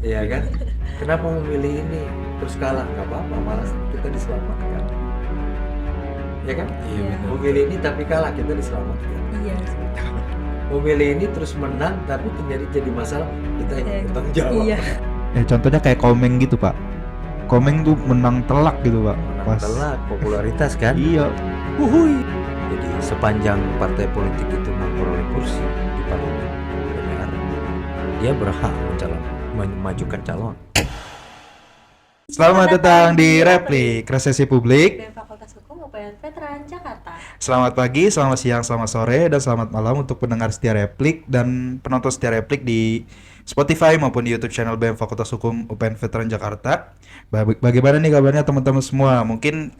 Iya kan? Kenapa memilih ini terus kalah? Nggak apa-apa, malah kita diselamatkan. Ya kan? Iya Iya. betul. Memilih ini tapi kalah, kita diselamatkan. Iya. Memilih ini terus menang tapi jadi masalah, kita yang bertanggung jawab. Iya. Contohnya kayak Komeng gitu Pak. Komeng tuh menang telak gitu Pak. Menang telak, popularitas kan? Iya. Jadi sepanjang partai politik itu memperoleh kursi di parlemen DPR, dia berhak memajukan calon. Selamat datang di Replik Resesi Publik. BEM Fakultas Hukum UPN Veteran Jakarta. Selamat pagi, selamat siang, selamat sore, dan selamat malam untuk pendengar setia Replik dan penonton setia Replik di Spotify maupun di YouTube channel BEM Fakultas Hukum UPN Veteran Jakarta. Bagaimana nih kabarnya teman-teman semua? Mungkin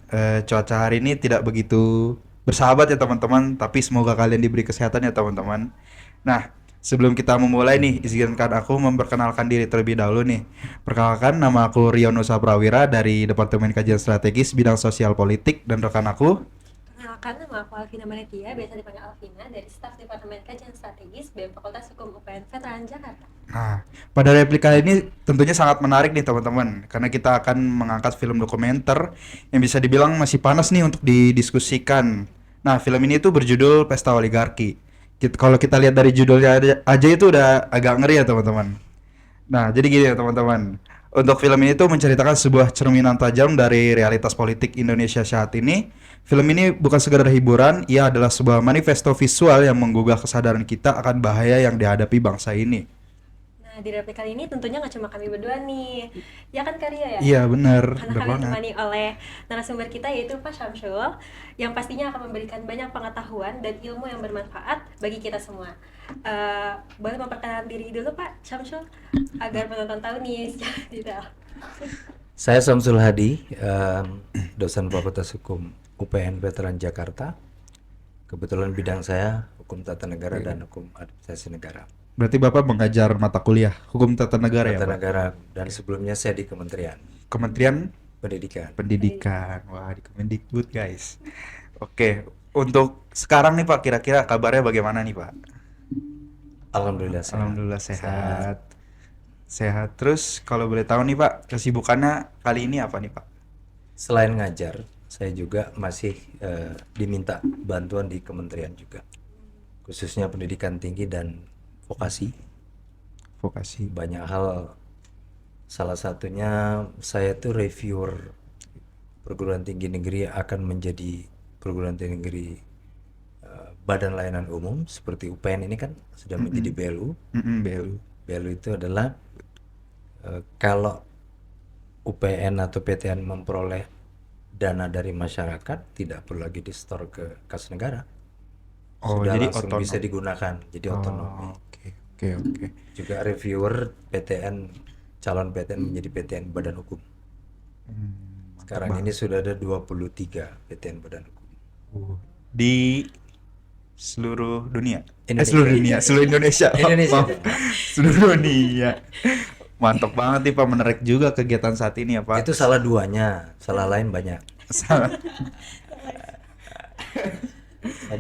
cuaca hari ini tidak begitu bersahabat ya teman-teman, tapi semoga kalian diberi kesehatan ya teman-teman. Nah, sebelum kita memulai nih, izinkan aku memperkenalkan diri terlebih dahulu nih. Perkenalkan, nama aku Rion Nusa Prawira dari Departemen Kajian Strategis Bidang Sosial Politik, dan rekan aku. Perkenalkan, nama aku Alvina Manetia, biasa dipanggil Alvina, dari staf Departemen Kajian Strategis BEM Fakultas Hukum UPN Veteran Jakarta. Nah, pada replika ini tentunya sangat menarik nih teman-teman, karena kita akan mengangkat film dokumenter yang bisa dibilang masih panas nih untuk didiskusikan. Nah, film ini tuh berjudul Pesta Oligarki. Kalau kita lihat dari judulnya aja itu udah agak ngeri ya teman-teman. Nah, jadi gini ya teman-teman. Untuk film ini tuh menceritakan sebuah cerminan tajam dari realitas politik Indonesia saat ini. Film ini bukan sekedar hiburan, ia adalah sebuah manifesto visual yang menggugah kesadaran kita akan bahaya yang dihadapi bangsa ini. Nah, di replika kali ini tentunya nggak cuma kami berdua nih, ya kan Karya ya? Iya benar, Karena benar kami banget. ditemani oleh narasumber kita yaitu Pak Syamsul, yang pastinya akan memberikan banyak pengetahuan dan ilmu yang bermanfaat bagi kita semua. Boleh memperkenalkan diri dulu Pak Syamsul, agar penonton tahu nih secara detail. Saya Samsul Hadi, dosen Fakultas Hukum UPN Veteran Jakarta. Kebetulan bidang saya hukum tata negara dan hukum administrasi negara. Berarti Bapak mengajar mata kuliah Hukum Tata Negara ya, Tata Pak? negara, dan sebelumnya saya di Kementerian Kementerian Pendidikan. Pendidikan. Wah, di Kemendikbud, guys. Oke, untuk sekarang nih Pak, kira-kira kabarnya bagaimana nih, Pak? Alhamdulillah sehat. Alhamdulillah sehat. Sehat. Terus kalau boleh tahu nih Pak, kesibukannya kali ini apa nih Pak? Selain ngajar, saya juga masih diminta bantuan di kementerian juga, khususnya pendidikan tinggi dan vokasi. Vokasi. Banyak hal, salah satunya saya tuh reviewer perguruan tinggi negeri akan menjadi perguruan tinggi negeri badan layanan umum seperti UPN ini kan sudah menjadi BLU. BLU. BLU itu adalah kalau UPN atau PTN memperoleh dana dari masyarakat tidak perlu lagi di-store ke kas negara. Oh, Sudah jadi langsung otonom. bisa digunakan, jadi otonomi. Oke. Juga reviewer PTN, calon PTN menjadi PTN badan hukum. Sekarang ini sudah ada 23 PTN badan hukum. Di seluruh dunia. Indonesia. Seluruh dunia, seluruh Indonesia. Indonesia. Maaf. Seluruh dunia. Mantap banget nih Pak, menarik juga kegiatan saat ini ya Pak. Itu salah duanya, salah lain banyak.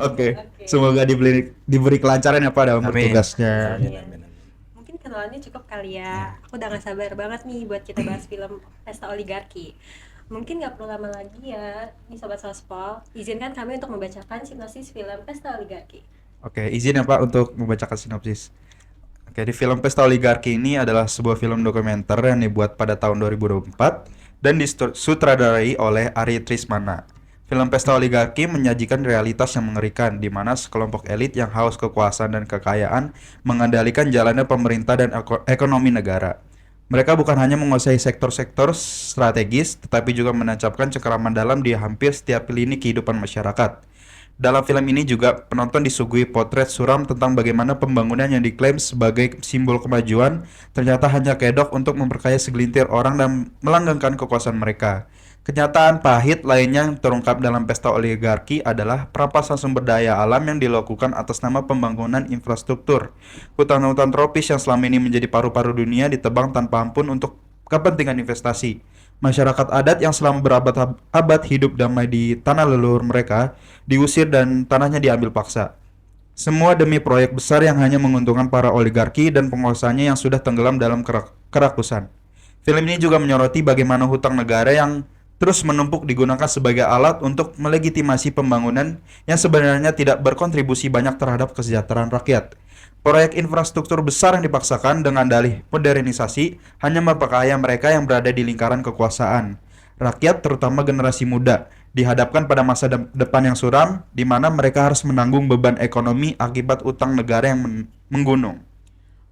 Oke. Semoga diberi kelancaran ya Pak dalam Amin. bertugasnya. Amin, amin, amin. Mungkin kenalannya cukup kali ya. Aku udah gak sabar banget nih buat kita bahas film Pesta Oligarki. Mungkin gak perlu lama lagi ya, nih Sobat Sospol. Izinkan kami untuk membacakan sinopsis film Pesta Oligarki. Oke, izin ya Pak untuk membacakan sinopsis. Oke, di film Pesta Oligarki ini adalah sebuah film dokumenter yang dibuat pada tahun 2024 dan disutradarai oleh Ari Trismana. Film Pesta Oligarki menyajikan realitas yang mengerikan di mana sekelompok elit yang haus kekuasaan dan kekayaan mengendalikan jalannya pemerintah dan ekonomi negara. Mereka bukan hanya menguasai sektor-sektor strategis, tetapi juga menancapkan cengkeraman dalam di hampir setiap lini kehidupan masyarakat. Dalam film ini juga penonton disuguhi potret suram tentang bagaimana pembangunan yang diklaim sebagai simbol kemajuan ternyata hanya kedok untuk memperkaya segelintir orang dan melanggengkan kekuasaan mereka. Kenyataan pahit lainnya yang terungkap dalam Pesta Oligarki adalah perampasan sumber daya alam yang dilakukan atas nama pembangunan infrastruktur. Hutan-hutan tropis yang selama ini menjadi paru-paru dunia ditebang tanpa ampun untuk kepentingan investasi. Masyarakat adat yang selama berabad-abad hidup damai di tanah leluhur mereka diusir dan tanahnya diambil paksa. Semua demi proyek besar yang hanya menguntungkan para oligarki dan penguasanya yang sudah tenggelam dalam kerakusan. Film ini juga menyoroti bagaimana hutang negara yang terus menumpuk digunakan sebagai alat untuk melegitimasi pembangunan yang sebenarnya tidak berkontribusi banyak terhadap kesejahteraan rakyat. Proyek infrastruktur besar yang dipaksakan dengan dalih modernisasi hanya memperkaya mereka yang berada di lingkaran kekuasaan. Rakyat, terutama generasi muda, dihadapkan pada masa depan yang suram, di mana mereka harus menanggung beban ekonomi akibat utang negara yang menggunung.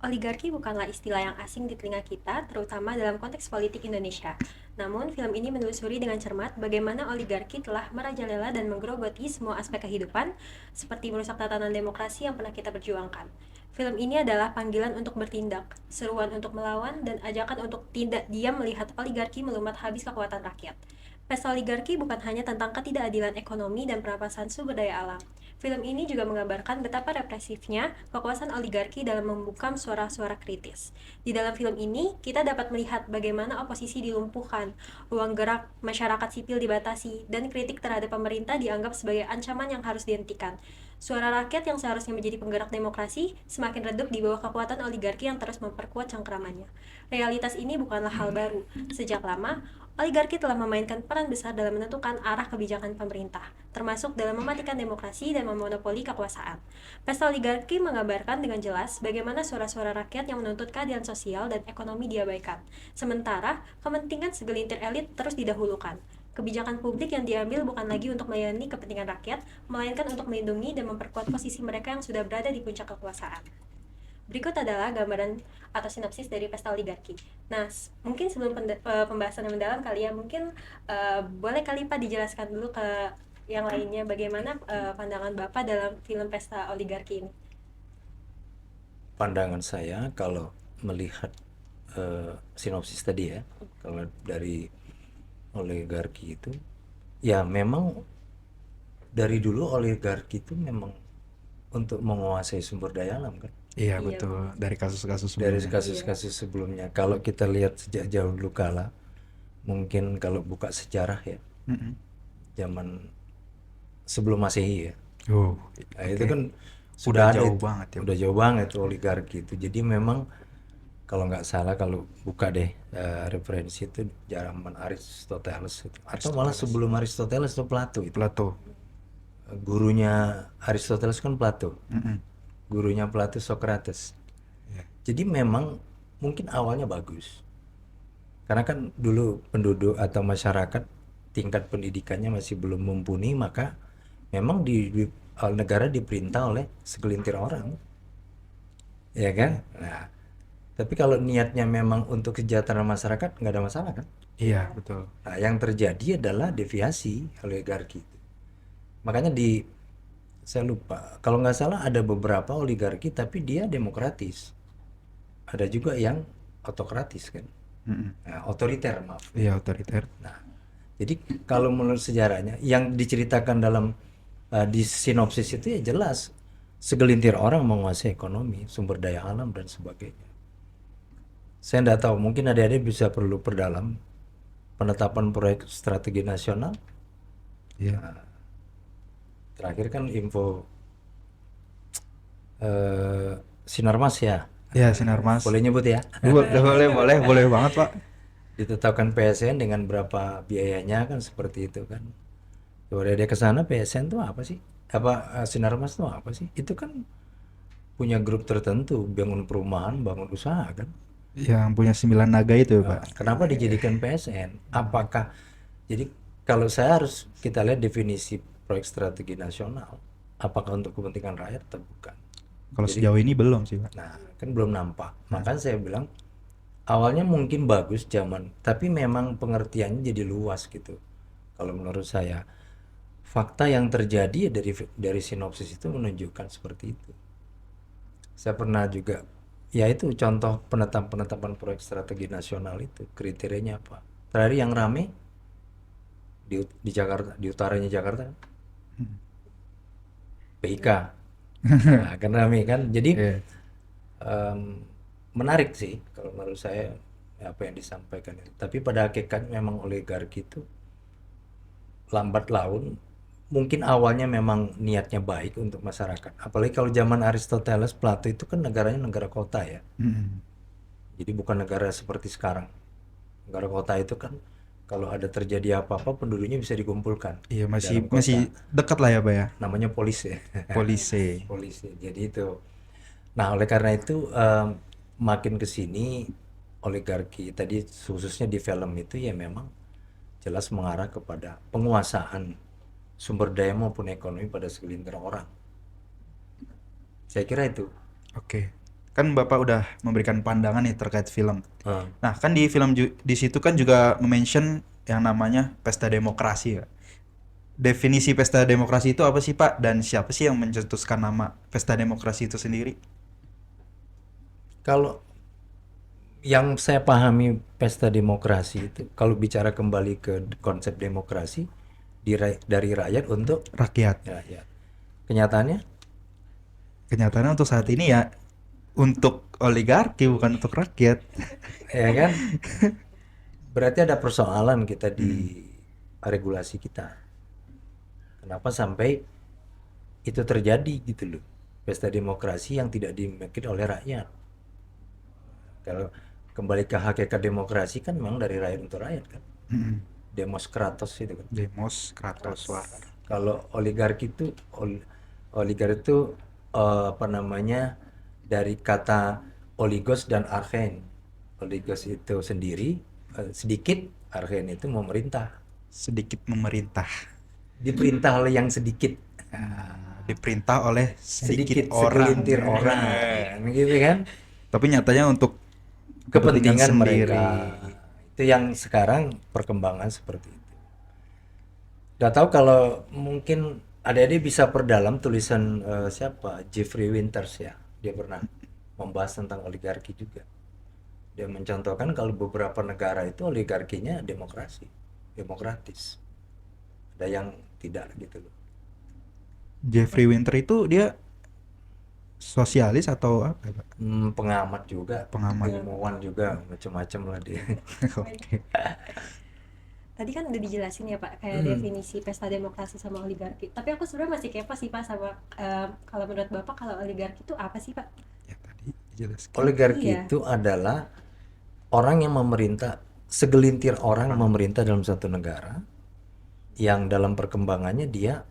Oligarki bukanlah istilah yang asing di telinga kita, terutama dalam konteks politik Indonesia. Namun, film ini menelusuri dengan cermat bagaimana oligarki telah merajalela dan menggerogoti semua aspek kehidupan, seperti merusak tatanan demokrasi yang pernah kita perjuangkan. Film ini adalah panggilan untuk bertindak, seruan untuk melawan, dan ajakan untuk tidak diam melihat oligarki melumat habis kekuatan rakyat. Pesta oligarki bukan hanya tentang ketidakadilan ekonomi dan perampasan sumber daya alam. Film ini juga menggambarkan betapa represifnya kekuasaan oligarki dalam membungkam suara-suara kritis. Di dalam film ini, kita dapat melihat bagaimana oposisi dilumpuhkan, ruang gerak masyarakat sipil dibatasi, dan kritik terhadap pemerintah dianggap sebagai ancaman yang harus dihentikan. Suara rakyat yang seharusnya menjadi penggerak demokrasi semakin redup di bawah kekuatan oligarki yang terus memperkuat cengkeramannya. Realitas ini bukanlah hal baru. Sejak lama, oligarki telah memainkan peran besar dalam menentukan arah kebijakan pemerintah, termasuk dalam mematikan demokrasi dan memonopoli kekuasaan. Pesta oligarki menggambarkan dengan jelas bagaimana suara-suara rakyat yang menuntut keadilan sosial dan ekonomi diabaikan, sementara kepentingan segelintir elit terus didahulukan. Kebijakan publik yang diambil bukan lagi untuk melayani kepentingan rakyat, melainkan untuk melindungi dan memperkuat posisi mereka yang sudah berada di puncak kekuasaan. Berikut adalah gambaran atau sinopsis dari pesta oligarki. Nah, mungkin sebelum pembahasan yang mendalam kali ya, mungkin boleh kali Pak dijelaskan dulu ke yang lainnya bagaimana pandangan Bapak dalam film pesta oligarki ini. Pandangan saya kalau melihat sinopsis tadi ya, kalau dari oligarki itu, ya memang dari dulu oligarki itu memang untuk menguasai sumber daya alam kan. Iya, Iya. betul. Dari kasus-kasus Dari sebelumnya. kasus-kasus sebelumnya, kalau kita lihat sejak jauh dulu kala, mungkin kalau buka sejarah ya, Mm-mm. zaman sebelum Masehi ya, Oh, nah, itu kan Udah ada jauh itu, banget ya. udah jauh banget tuh oligarki itu. Jadi memang kalau nggak salah, kalau buka deh referensi itu zaman Aristoteles itu. Atau malah sebelum Aristoteles itu Plato itu. Plato. Gurunya Aristoteles kan Plato, Mm-mm. gurunya Plato Socrates. Jadi memang mungkin awalnya bagus, karena kan dulu penduduk atau masyarakat tingkat pendidikannya masih belum mumpuni, maka memang negara diperintah oleh segelintir orang, ya kan? Nah, tapi kalau niatnya memang untuk kesejahteraan masyarakat, nggak ada masalah kan? Iya, betul. Nah, yang terjadi adalah deviasi oligarki. Makanya saya lupa, kalau nggak salah ada beberapa oligarki tapi dia demokratis. Ada juga yang autokratis kan, Mm-mm. nah, otoriter maaf. Iya, otoriter. Nah, jadi kalau menurut sejarahnya yang diceritakan dalam di sinopsis itu ya jelas segelintir orang menguasai ekonomi, sumber daya alam dan sebagainya. Saya nggak tahu, mungkin adik-adik bisa perlu perdalam penetapan proyek strategi nasional. Iya. Terakhir kan info Sinarmas ya, Iya, Sinarmas. boleh nyebut ya, Boleh banget, Pak. ditetapkan PSN dengan berapa biayanya kan, seperti itu kan. Coba dia ke sana, PSN tuh apa sih? Apa Sinarmas tuh apa sih? Itu kan punya grup tertentu, bangun perumahan, bangun usaha kan. Yang punya 9 naga itu, Nah, Pak. kenapa dijadikan PSN? Apakah jadi kalau kita lihat definisi proyek strategi nasional, apakah untuk kepentingan rakyat atau bukan? Kalau sejauh ini belum sih, Pak. Nah, kan belum nampak. Makanya saya bilang awalnya mungkin bagus zaman, tapi memang pengertiannya jadi luas gitu. Kalau menurut saya, fakta yang terjadi ya dari sinopsis itu menunjukkan seperti itu. Saya pernah juga, ya itu contoh penetapan proyek strategi nasional itu kriterianya apa? Terakhir yang rame di Jakarta, di utaranya Jakarta, PIK. Nah, kan rame kan. Jadi Iya. menarik sih kalau menurut saya apa yang disampaikan itu. Tapi pada hakikatnya memang oligarki itu lambat laun, mungkin awalnya memang niatnya baik untuk masyarakat. Apalagi kalau zaman Aristoteles, Plato itu kan negaranya negara kota ya. Mm-mm. Jadi bukan negara seperti sekarang. Negara kota itu kan kalau ada terjadi apa-apa penduduknya bisa dikumpulkan Iya, di masih dalam kota. masih dekat lah ya Pak ya. Namanya polis ya. Polisi. Polisi. Jadi itu. Nah, oleh karena itu makin ke sini oligarki tadi khususnya di film itu ya memang jelas mengarah kepada penguasaan sumber daya maupun ekonomi pada segelintir orang. Saya kira itu. Oke. Kan Bapak udah memberikan pandangan nih terkait film. Eh, Nah, kan di film di situ kan juga mention yang namanya pesta demokrasi ya. Definisi pesta demokrasi itu apa sih Pak? Dan siapa sih yang mencetuskan nama pesta demokrasi itu sendiri? Kalau yang saya pahami pesta demokrasi itu, kalau bicara kembali ke konsep demokrasi dari rakyat untuk Rakyat. rakyat. Kenyataannya, Kenyataannya untuk saat ini ya untuk oligarki bukan untuk rakyat. ya kan? Berarti ada persoalan kita di regulasi kita. Kenapa sampai itu terjadi gitu loh? Pesta demokrasi yang tidak dimiliki oleh rakyat. Kalau kembali ke hakikat demokrasi kan memang dari rakyat untuk rakyat kan. Mm-mm. Demos kratos itu kan. Demos Kratos. Kalau oligarki itu oligarki itu apa namanya dari kata oligos dan archen. Oligos itu sendiri sedikit, archen itu memerintah. Sedikit memerintah. Diperintah oleh yang sedikit. Diperintah oleh sedikit orang. segelintir orang. Gitu kan? Tapi nyatanya untuk Kepentingan sendiri. mereka. Itu yang sekarang perkembangan seperti itu. Gak tahu kalau mungkin adik-adik bisa perdalam tulisan siapa Jeffrey Winters ya, dia pernah membahas tentang oligarki juga. Dia mencontohkan kalau beberapa negara itu oligarkinya demokratis, ada yang tidak gitu loh. Jeffrey Winter itu dia sosialis atau apa Pak? Pengamat juga, Pengamat. ilmuwan juga, macam-macam lah dia. Oke. Tadi kan udah dijelasin ya Pak kayak definisi pesta demokrasi sama oligarki. Tapi aku sebenarnya masih kepo sih Pak sama kalau menurut Bapak kalau oligarki itu apa sih Pak? Ya tadi dijelaskan. Oligarki Iya. itu adalah orang yang memerintah, segelintir orang memerintah dalam satu negara yang dalam perkembangannya dia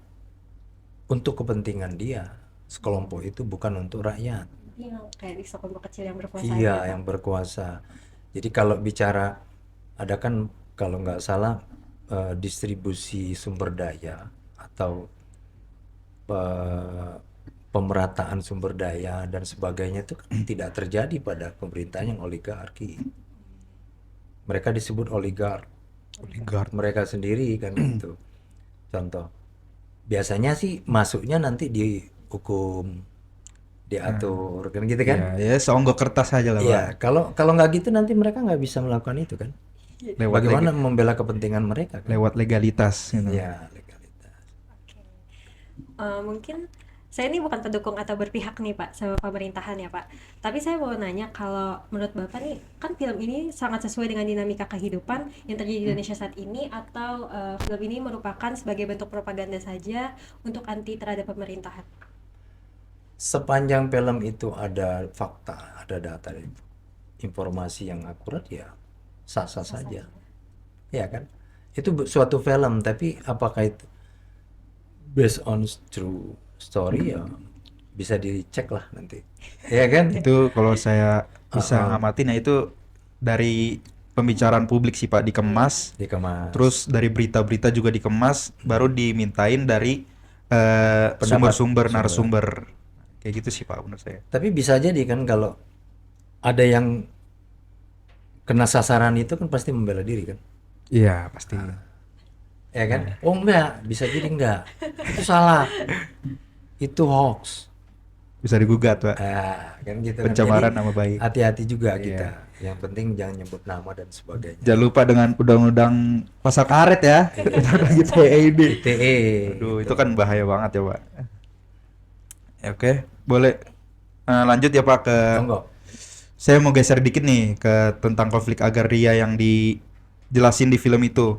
untuk kepentingan dia, sekelompok itu bukan untuk rakyat. Yang kayak di sekelompok kecil yang berkuasa Iya, aja, Pak. yang berkuasa. Jadi kalau bicara ada kan kalau nggak salah distribusi sumber daya atau pemerataan sumber daya dan sebagainya itu kan tidak terjadi pada pemerintahan yang oligarki. Mereka disebut oligark. Mereka sendiri kan gitu. Contoh, biasanya sih masuknya nanti dihukum, diatur kan gitu kan. Ya, ya seonggok kertas aja lah Pak. Iya, kalau nggak gitu nanti mereka nggak bisa melakukan itu kan. Lewat Bagaimana membela kepentingan mereka kan? lewat legalitas gitu. Ya, legalitas. Oke. Mungkin saya ini bukan pendukung atau berpihak nih Pak sama pemerintahan ya Pak. Tapi saya mau nanya kalau menurut Bapak nih kan film ini sangat sesuai dengan dinamika kehidupan yang terjadi di Indonesia saat ini atau film ini merupakan sebagai bentuk propaganda saja untuk anti terhadap pemerintahan? Sepanjang film itu ada fakta, ada data, informasi yang akurat ya sah-sah saja. Ya kan? Itu suatu film tapi apakah itu based on true story ya bisa dicek lah nanti. Ya kan? Itu kalau saya bisa ngamatin ya itu dari pembicaraan publik sih Pak dikemas. Dikemas. Terus dari berita-berita juga dikemas, baru dimintain dari sumber-sumber narasumber. Kayak gitu sih Pak menurut saya. Tapi bisa jadi kan kalau ada yang kena sasaran itu kan pasti membela diri kan. Iya, pasti. Ya kan? Oh enggak, bisa jadi enggak. Itu salah. Itu hoax. Bisa digugat Pak. Kan gitu kan. Pencemaran Jadi, nama baik. hati-hati juga Iya. kita. Yang penting jangan nyebut nama dan sebagainya. Jangan lupa dengan undang-undang pasal karet ya. Undang-undang ITE ini. ITE. Aduh, itu kan bahaya banget ya Pak. Ya, oke, boleh lanjut ya Pak ke. Monggo. Saya mau geser dikit nih ke tentang konflik agraria yang dijelasin di film itu.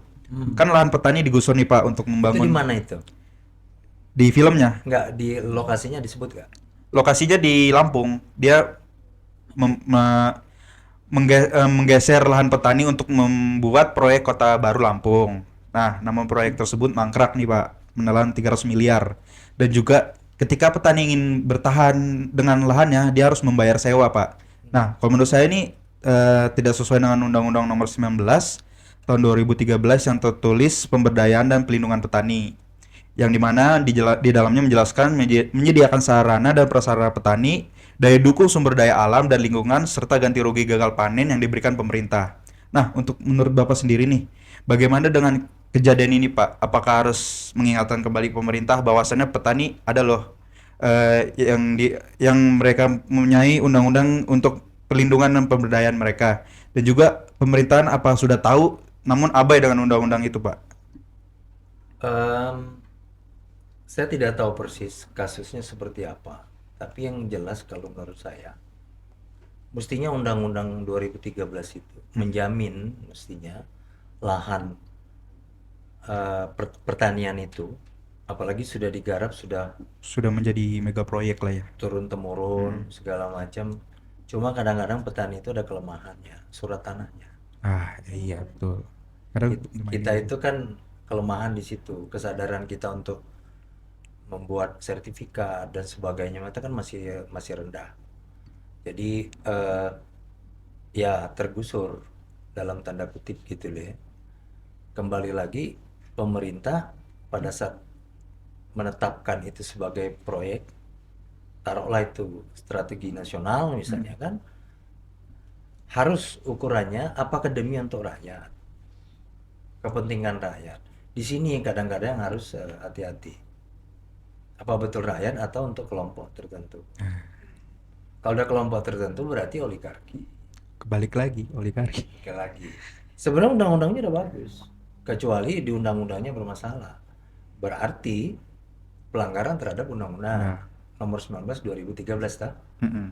Kan lahan petani digusur nih Pak untuk Itu di membangun mana itu? di filmnya. Enggak, di lokasinya disebut enggak? Lokasinya di Lampung. Dia mem- me- menggeser lahan petani untuk membuat proyek kota baru Lampung. Nah, nama proyek tersebut mangkrak nih Pak, menelan 300 miliar. Dan juga ketika petani ingin bertahan dengan lahannya, dia harus membayar sewa Pak. Nah, kalau menurut saya ini tidak sesuai dengan Undang-Undang Nomor 19 tahun 2013 yang tertulis pemberdayaan dan pelindungan petani, yang dimana di dalamnya menjelaskan menyediakan sarana dan prasarana petani, daya dukung sumber daya alam dan lingkungan, serta ganti rugi gagal panen yang diberikan pemerintah. Nah, untuk menurut Bapak sendiri nih, bagaimana dengan kejadian ini Pak? Apakah harus mengingatkan kembali pemerintah bahwasannya petani ada loh yang mereka mempunyai undang-undang untuk perlindungan dan pemberdayaan mereka, dan juga pemerintahan apa sudah tahu namun abai dengan undang-undang itu Pak? Em, saya tidak tahu persis kasusnya seperti apa, tapi yang jelas kalau menurut saya, mestinya Undang-Undang 2013 itu menjamin mestinya lahan pertanian itu, apalagi sudah digarap, sudah Sudah menjadi mega proyek lah ya. turun temurun segala macam. Cuma kadang-kadang petani itu ada kelemahannya, surat tanahnya. Ah, iya betul. Karena Kita itu kan kelemahan di situ, kesadaran kita untuk membuat sertifikat dan sebagainya itu kan masih masih rendah. Jadi ya tergusur dalam tanda kutip gitu loh ya. Kembali lagi pemerintah pada saat menetapkan itu sebagai proyek, taruhlah itu strategi nasional misalnya kan, harus ukurannya apakah demi untuk rakyat, kepentingan rakyat. Di sini kadang-kadang harus hati-hati. Apa betul rakyat atau untuk kelompok tertentu? Kalau udah kelompok tertentu berarti oligarki. kebalik lagi oligarki. Sekali lagi. Sebenarnya undang-undangnya udah bagus. Kecuali di undang-undangnya bermasalah. Berarti pelanggaran terhadap undang-undang nomor 19 2013 tak? Mm-mm.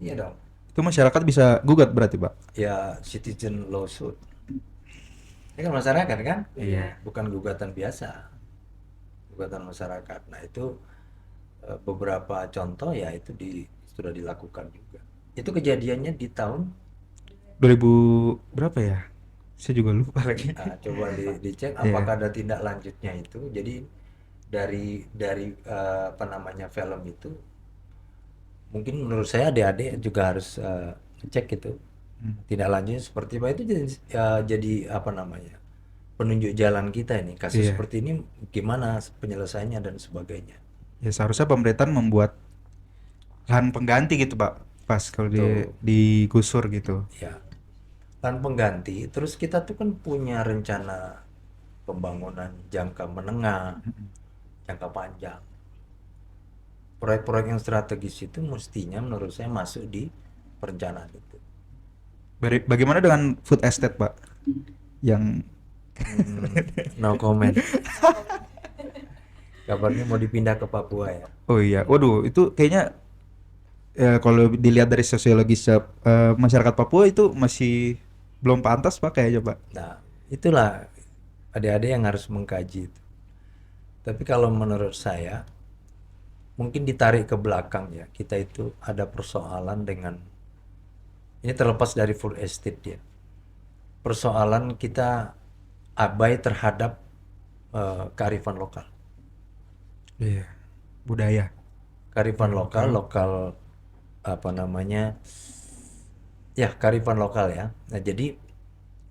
Iya dong. Itu masyarakat bisa gugat berarti Pak? Ya citizen lawsuit. Ini kan masyarakat kan? Iya. Bukan gugatan biasa. Gugatan masyarakat. Nah, itu beberapa contoh ya itu sudah dilakukan juga. Itu kejadiannya di tahun 2000 berapa ya? Saya juga lupa lagi. coba dicek Iya. apakah ada tindak lanjutnya itu. Jadi dari apa namanya film itu mungkin menurut saya adik-adik juga harus cek itu tindak lanjutnya seperti apa. Itu jadi apa namanya penunjuk jalan kita ini kasus Iya. seperti ini gimana penyelesaiannya dan sebagainya. Ya seharusnya pemerintahan membuat lahan pengganti gitu Pak. Pas kalau Betul. digusur gitu. Ya, lahan pengganti. Terus kita tuh kan punya rencana pembangunan jangka menengah, jangka panjang. Proyek-proyek yang strategis itu mestinya menurut saya masuk di perencanaan itu. Bagaimana dengan food estate Pak? Yang No comment. Kabarnya mau dipindah ke Papua ya. oh iya, waduh itu kayaknya kalau dilihat dari sosiologis masyarakat Papua itu masih belum pantas Pak kayaknya Pak. Nah, itulah adik-adik yang harus mengkaji itu. Tapi kalau menurut saya, mungkin ditarik ke belakang ya, kita itu ada persoalan dengan, ini terlepas dari full estate ya, persoalan kita abai terhadap kearifan lokal. Iya. Budaya. Kearifan lokal apa namanya, ya kearifan lokal ya. Nah jadi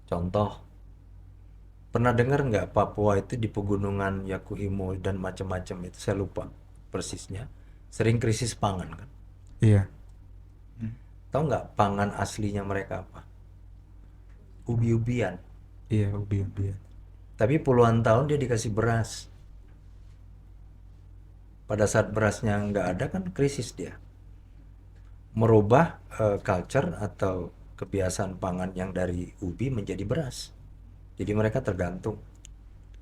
contoh, pernah dengar nggak Papua itu di pegunungan Yakuhimo dan macam-macam itu, saya lupa persisnya, sering krisis pangan kan. Iya. Tahu nggak pangan aslinya mereka apa? Ubi-ubian. Iya, ubi-ubian. Tapi puluhan tahun dia dikasih beras. Pada saat berasnya nggak ada kan krisis dia. Merubah culture atau kebiasaan pangan yang dari ubi menjadi beras. Jadi mereka tergantung.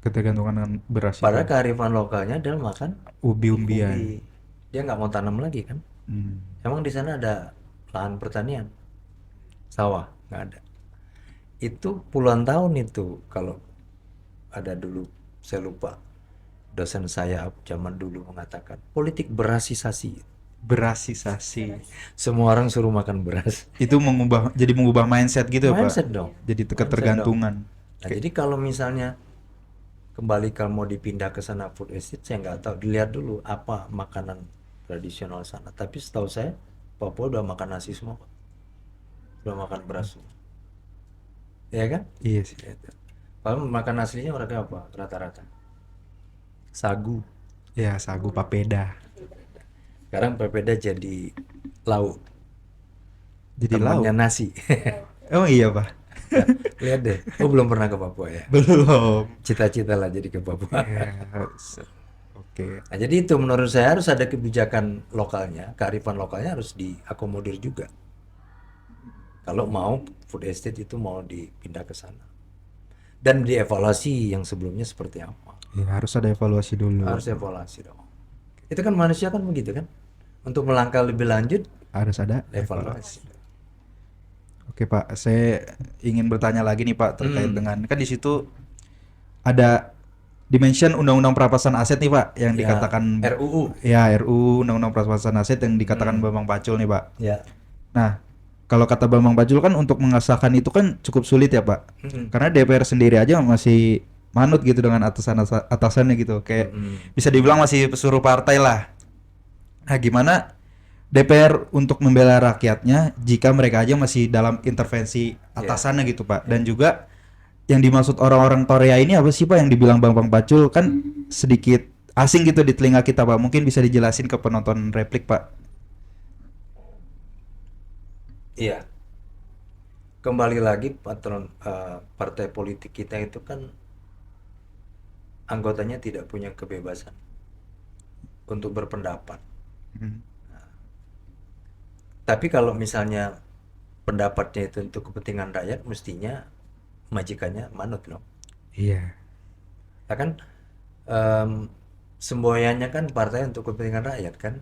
Ketergantungan dengan beras Padahal itu. kearifan lokalnya adalah makan Ubi-umbian. ubi. Dia nggak mau tanam lagi kan. Hmm. Emang di sana ada lahan pertanian? Sawah? Nggak ada. Itu puluhan tahun itu. Kalau ada dulu, saya lupa, dosen saya zaman dulu mengatakan politik berasisasi. Berasisasi. Semua orang suruh makan beras. Itu jadi mengubah mindset gitu ya, Pak. Mindset dong. Jadi Mindset ketergantungan. Nah, jadi kalau misalnya kembali kalau mau dipindah ke sana food estate, saya nggak tahu. Dilihat dulu apa makanan tradisional sana. Tapi setahu saya Papua udah makan nasi semua, Pak. Udah makan beras semua. Ya kan? Iya sih. Gitu. Kalau makan aslinya mereka apa? Rata-rata sagu. Ya, sagu papeda. Sekarang pepeda jadi lauk. Jadi Temannya lauk. nasi. Oh iya, Pak. Lihat deh. Oh, belum pernah ke Papua ya? Belum. Cita-cita lah jadi ke Papua. Ya, oke. Nah, jadi itu menurut saya harus ada kebijakan lokalnya, kearifan lokalnya harus diakomodir juga. Kalau mau food estate itu mau dipindah ke sana. Dan dievaluasi yang sebelumnya seperti apa. Ya, harus ada evaluasi dulu. Harus evaluasi dong. Itu kan manusia kan begitu kan. Untuk melangkah lebih lanjut, Harus ada evaluasi. Oke, Pak, saya ingin bertanya lagi nih, Pak, terkait dengan kan di situ ada dimension Undang-Undang Perampasan Aset nih, Pak, yang Ya, dikatakan RUU. ya RUU Undang-Undang Perampasan Aset yang dikatakan Bambang Pacul nih, Pak. Ya. Nah, kalau kata Bambang Pacul kan untuk mengesahkan itu kan cukup sulit ya, Pak. Mm-mm. Karena DPR sendiri aja masih manut gitu dengan atasannya gitu. Kayak bisa dibilang masih pesuruh partai lah. Nah, gimana DPR untuk membela rakyatnya jika mereka aja masih dalam intervensi atasannya gitu, Pak. Dan juga yang dimaksud orang-orang Korea ini apa sih, Pak, yang dibilang Bambang Pacul kan sedikit asing gitu di telinga kita, Pak. Mungkin bisa dijelasin ke penonton replik, Pak. Iya. Kembali lagi patron partai politik kita itu kan anggotanya tidak punya kebebasan untuk berpendapat. Hmm. Tapi kalau misalnya pendapatnya itu untuk kepentingan rakyat, mestinya majikannya manut loh. Iya. Ya kan semboyannya kan partai untuk kepentingan rakyat kan,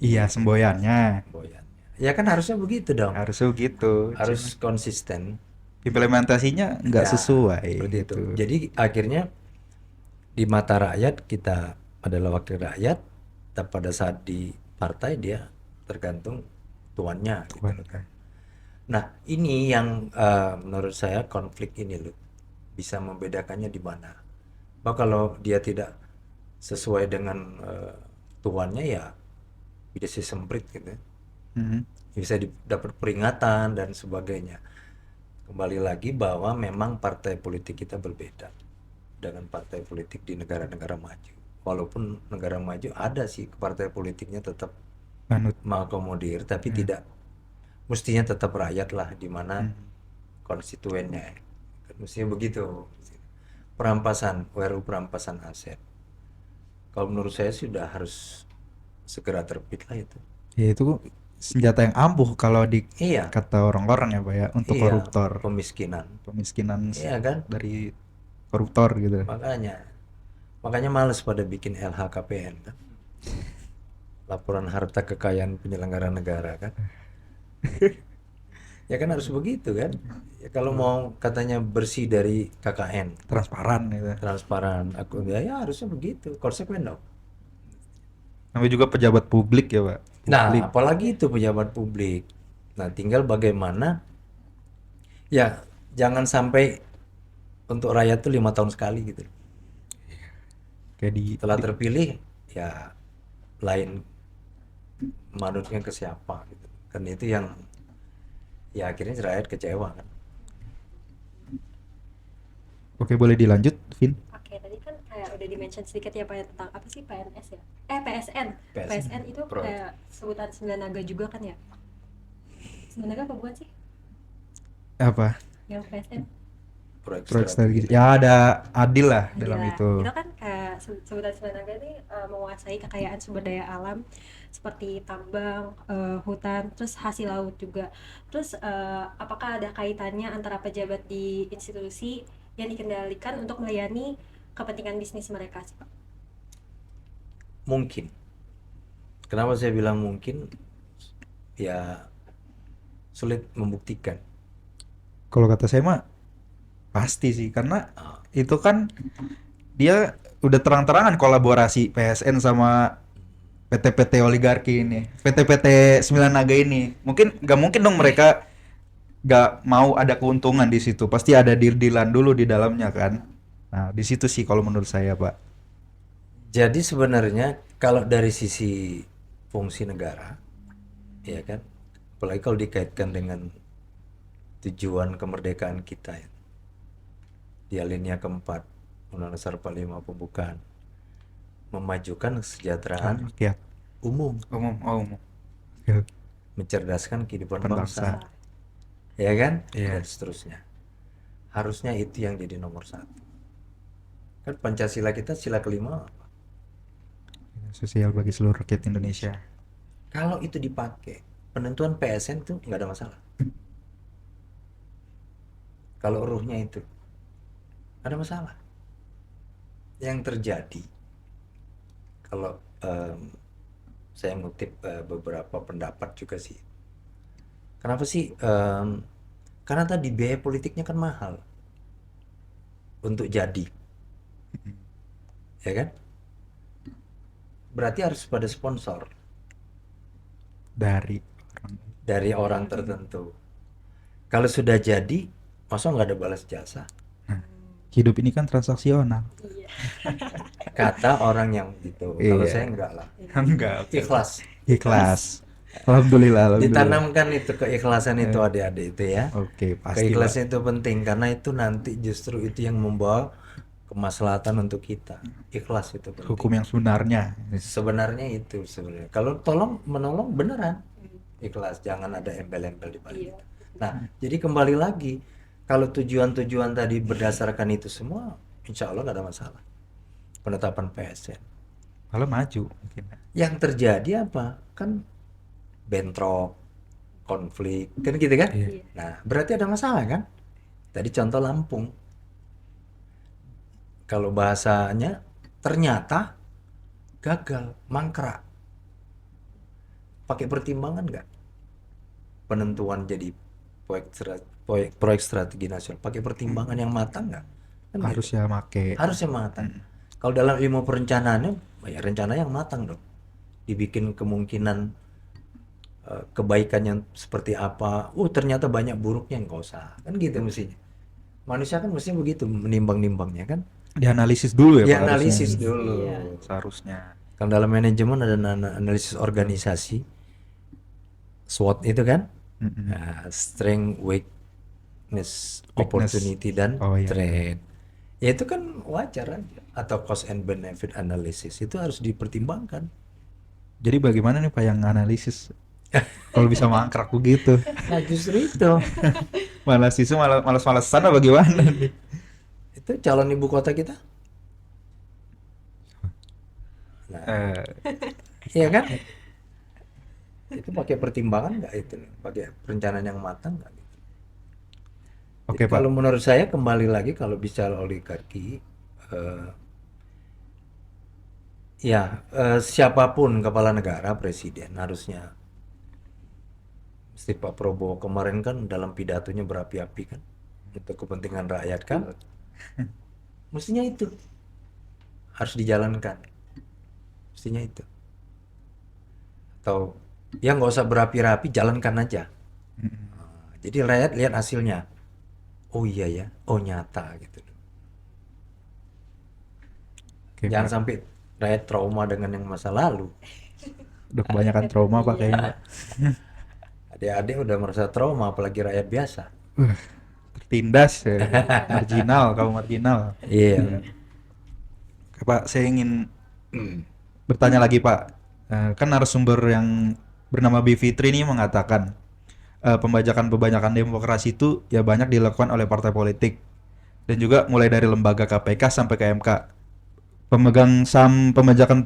Iya, semboyannya. semboyannya. Ya kan harusnya begitu dong. Harusnya begitu. Harus konsisten. Implementasinya nggak Ya, sesuai seperti itu. gitu. Jadi akhirnya di mata rakyat kita adalah wakil rakyat, tapi pada saat di partai dia tergantung tuannya gitu Tuan. loh kan. Nah, ini yang menurut saya konflik ini loh bisa membedakannya di mana. Bahwa kalau dia tidak sesuai dengan tuannya ya bisa semprit gitu. Mhm. Bisa dapat peringatan dan sebagainya. Kembali lagi bahwa memang partai politik kita berbeda dengan partai politik di negara-negara maju. Walaupun negara maju ada sih partai politiknya tetap Manut. mengakomodir, tapi tidak mestinya tetap rakyat lah di mana konstituennya. Mestinya begitu. Perampasan, RUU perampasan aset. Kalau menurut saya sudah harus segera terbit lah itu. Ya itu senjata yang ampuh kalau di Iya, kata orang-orang ya, Pak ya, untuk iya, koruptor. pemiskinan. Pemiskinan Iya kan? dari koruptor gitu. Makanya males pada bikin LHKPN kan. Laporan harta kekayaan penyelenggara negara kan. Ya kan harus begitu kan. Ya, kalau mau katanya bersih dari KKN, Transparan gitu. transparan, ya harusnya begitu, konsekuen dong. Namanya juga pejabat publik ya, Pak. Nah, Publik. apalagi itu pejabat publik. Nah, tinggal bagaimana ya jangan sampai untuk rakyat tuh 5 tahun sekali gitu. Kayak Setelah terpilih ya lain manutnya ke siapa gitu. Kan itu yang ya akhirnya rakyat kecewa kan. Oke, boleh dilanjut, Vin? Oke, tadi kan kayak udah di-mention sedikit ya Pak ya, tentang apa sih PNS ya? PSN. PSN. PSN itu kayak sebutan Sembilan Naga juga kan ya? Sembilan Naga apa bukan sih? Apa? Yang PSN. Proyek strategi. Ya ada adil lah dalam Iya, itu. itu kan kayak sebutan Sembilan Naga ini menguasai kekayaan sumber daya alam seperti tambang, hutan, terus hasil laut juga. Terus apakah ada kaitannya antara pejabat di institusi yang dikendalikan untuk melayani kepentingan bisnis mereka sih Pak? Mungkin. Kenapa saya bilang mungkin? Ya sulit membuktikan. Kalau kata saya mah pasti sih, karena itu kan dia udah terang-terangan kolaborasi PSN sama PT-PT oligarki ini, PT-PT Sembilan Naga ini. Mungkin nggak mungkin dong mereka nggak mau ada keuntungan di situ. Pasti ada deal-dealan dulu di dalamnya kan. Nah, di situ sih kalau menurut saya, Pak. Jadi sebenarnya kalau dari sisi fungsi negara, ya kan, apalagi kalau dikaitkan dengan tujuan kemerdekaan kita ya, di alinea keempat Undang-Undang Dasar 45 pembukaan, memajukan kesejahteraan Rakyat umum, umum. Ya, mencerdaskan kehidupan Kehidupan bangsa, bangsa. ya kan, Iya. dan seterusnya. Harusnya itu yang jadi nomor satu. Kan Pancasila kita sila kelima apa? Sosial bagi seluruh rakyat Indonesia. Kalau itu dipakai, penentuan PSN tuh nggak ada masalah. Kalau ruhnya itu nggak ada masalah. Yang terjadi, kalau saya ngutip beberapa pendapat juga sih. Kenapa sih? Karena tadi biaya politiknya kan mahal untuk jadi, ya kan? Berarti harus pada sponsor Dari orang. dari orang tertentu. Kalau sudah jadi, masa nggak ada balas jasa? Hidup ini kan transaksional. Iya. Kata orang yang gitu. Kalau Iya. saya enggak lah. Enggak. Ikhlas. Ikhlas. Alhamdulillah. Ditanamkan itu keikhlasan itu adik-adik itu ya. Oke, pasti, Pak. Keikhlasan itu penting karena itu nanti justru itu yang membawa kemaslahatan untuk kita. Ikhlas itu penting. Hukum yang sebenarnya. Sebenarnya itu sebenarnya. Kalau tolong menolong beneran ikhlas, jangan ada embel-embel di balik Iya. itu. Nah, jadi kembali lagi kalau tujuan-tujuan tadi berdasarkan itu semua, insya Allah nggak ada masalah. Penetapan PSN. Kalau maju mungkin. Yang terjadi apa? Kan bentrok, konflik, kan gitu kan? Iya. Nah, berarti ada masalah kan? Tadi contoh Lampung. Kalau bahasanya ternyata gagal, mangkrak. Pakai pertimbangan nggak? Penentuan jadi proyek strategi nasional. Pakai pertimbangan yang matang nggak? Kan gitu. Harusnya make. Harusnya matang. Kalau dalam ilmu perencanaannya, ya rencana yang matang dong. Dibikin kemungkinan kebaikan yang seperti apa. Ternyata banyak buruknya, nggak usah. Kan gitu mestinya. Manusia kan mestinya begitu menimbang-nimbangnya kan. Dianalisis dulu ya, Pak, Dianalisis harusnya. dulu. Iya. Seharusnya. Kalau dalam manajemen ada analisis organisasi, SWOT itu kan. Mm-mm. Nah, strength, weakness, opportunity, dan Oh, iya. threat. Ya itu kan wajar aja. Atau cost and benefit analysis itu harus dipertimbangkan. Jadi bagaimana nih Pak yang analisis? Kalau bisa mangkrak begitu. Nah justru itu. Malas isu malas-malasan apa bagaimana nih? Itu calon ibu kota kita. Nah, Eh, iya kan? Itu pakai pertimbangan nggak itu? Pakai perencanaan yang matang nggak? Gitu. Oke, Jadi Pak. kalau menurut saya kembali lagi kalau bicara oligarki, siapapun kepala negara, presiden harusnya. Mesti Pak Prabowo kemarin kan dalam pidatonya berapi-api kan untuk kepentingan rakyat kan. Mestinya itu harus dijalankan. Mestinya itu. Atau ya nggak usah berapi-api, jalankan aja. Nah, jadi rakyat lihat hasilnya. Oh iya ya, oh nyata gitu. Oke, Jangan Pak. sampai rakyat trauma dengan yang masa lalu. Udah kebanyakan trauma Pak kayaknya, Pak. Adik-adik udah merasa trauma, apalagi rakyat biasa. Tertindas ya. Marginal, kamu marginal. Iya. Oke, Pak, saya ingin bertanya lagi, Pak. Kan narasumber yang bernama Bivitri ini mengatakan pembajakan demokrasi itu ya banyak dilakukan oleh partai politik dan juga mulai dari lembaga KPK sampai ke MK. Pemegang saham pembajakan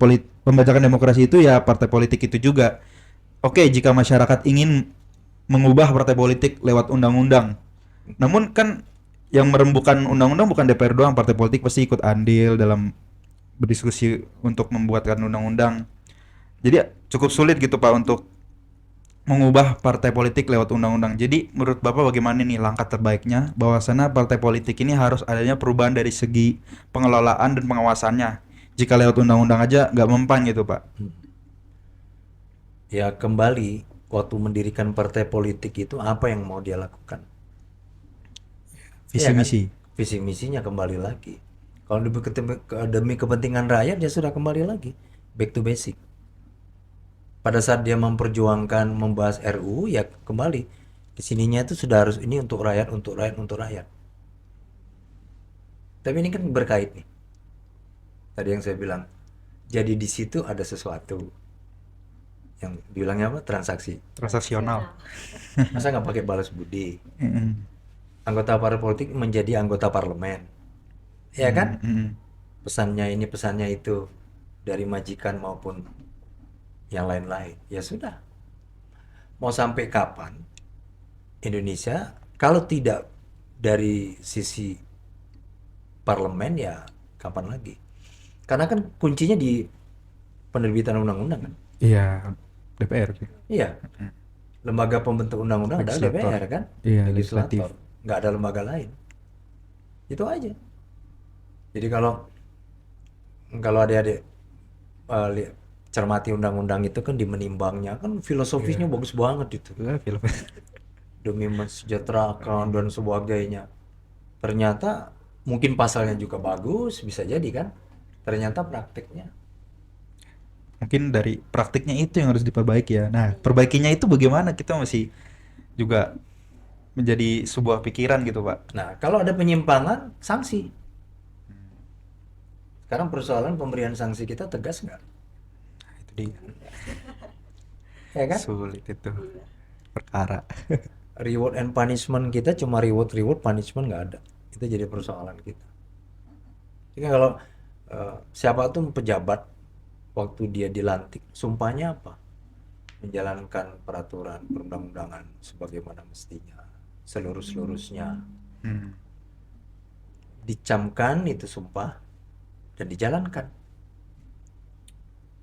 demokrasi itu ya partai politik itu juga. Oke, jika masyarakat ingin mengubah partai politik lewat undang-undang. Namun kan yang merembukan undang-undang bukan DPR doang, partai politik pasti ikut andil dalam berdiskusi untuk membuatkan undang-undang. Jadi cukup sulit gitu Pak untuk mengubah partai politik lewat undang-undang. Jadi menurut Bapak bagaimana nih langkah terbaiknya bahwasanya partai politik ini harus adanya perubahan dari segi pengelolaan dan pengawasannya. Jika lewat undang-undang aja nggak mempan gitu Pak. Ya kembali waktu mendirikan partai politik itu apa yang mau dia lakukan? Visi Iya kan? misi. Visi misinya kembali lagi. Kalau demi kepentingan rakyat ya sudah kembali lagi back to basic. Pada saat dia memperjuangkan membahas RUU ya kembali di sininya itu sudah harus ini untuk rakyat, untuk rakyat, untuk rakyat. Tapi ini kan berkait nih. Tadi yang saya bilang. Jadi di situ ada sesuatu yang bilangnya apa? Transaksi. Transaksional. Masa nggak pakai balas budi? Mm-mm. Anggota partai politik menjadi anggota parlemen. Ya kan? Mm-mm. Pesannya ini, pesannya itu dari majikan maupun yang lain-lain. Ya sudah. Mau sampai kapan Indonesia kalau tidak dari sisi parlemen ya kapan lagi? Karena kan kuncinya di penerbitan undang-undang kan? Iya, DPR sih. Iya. Lembaga pembentuk undang-undang adalah Legislator. DPR kan? Iya, Legislator. legislatif. Nggak ada lembaga lain. Itu aja. Jadi kalau kalau adik-adik cermati undang-undang itu kan di menimbangnya kan filosofisnya bagus banget itu. Film. Demi mensejahterakan dan sebagainya. Ternyata mungkin pasalnya juga bagus, bisa jadi kan? Ternyata praktiknya. Mungkin dari praktiknya itu yang harus diperbaiki ya. Nah, perbaikinya itu bagaimana, kita masih juga menjadi sebuah pikiran gitu, Pak. Nah, kalau ada penyimpangan, sanksi. Sekarang persoalan pemberian sanksi kita tegas nggak? Nah, itu dia. Ya kan? Sulit itu perkara. Reward and punishment kita cuma reward, punishment nggak ada. Itu jadi persoalan kita. Jadi kalau siapa tuh pejabat waktu dia dilantik, sumpahnya apa? Menjalankan peraturan perundang-undangan sebagaimana mestinya, seluruh-seluruhnya. Hmm. Dicamkan itu sumpah dan dijalankan.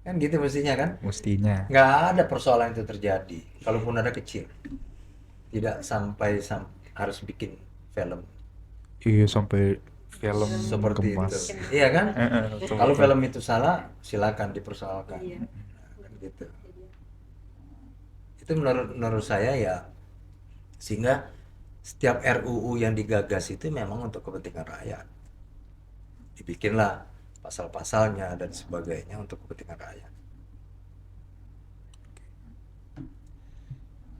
Kan gitu mestinya kan? Mestinya. Nggak ada persoalan itu terjadi. Kalaupun ada kecil. Tidak sampai harus bikin film Iya, sampai film seperti kemas. itu. Iya kan? Betul, Kalau betul. film itu salah, silakan dipersoalkan. Iya. Nah, kan gitu. Itu menurut saya ya, sehingga setiap RUU yang digagas itu memang untuk kepentingan rakyat. Dibikinlah pasal-pasalnya dan sebagainya untuk kepentingan rakyat.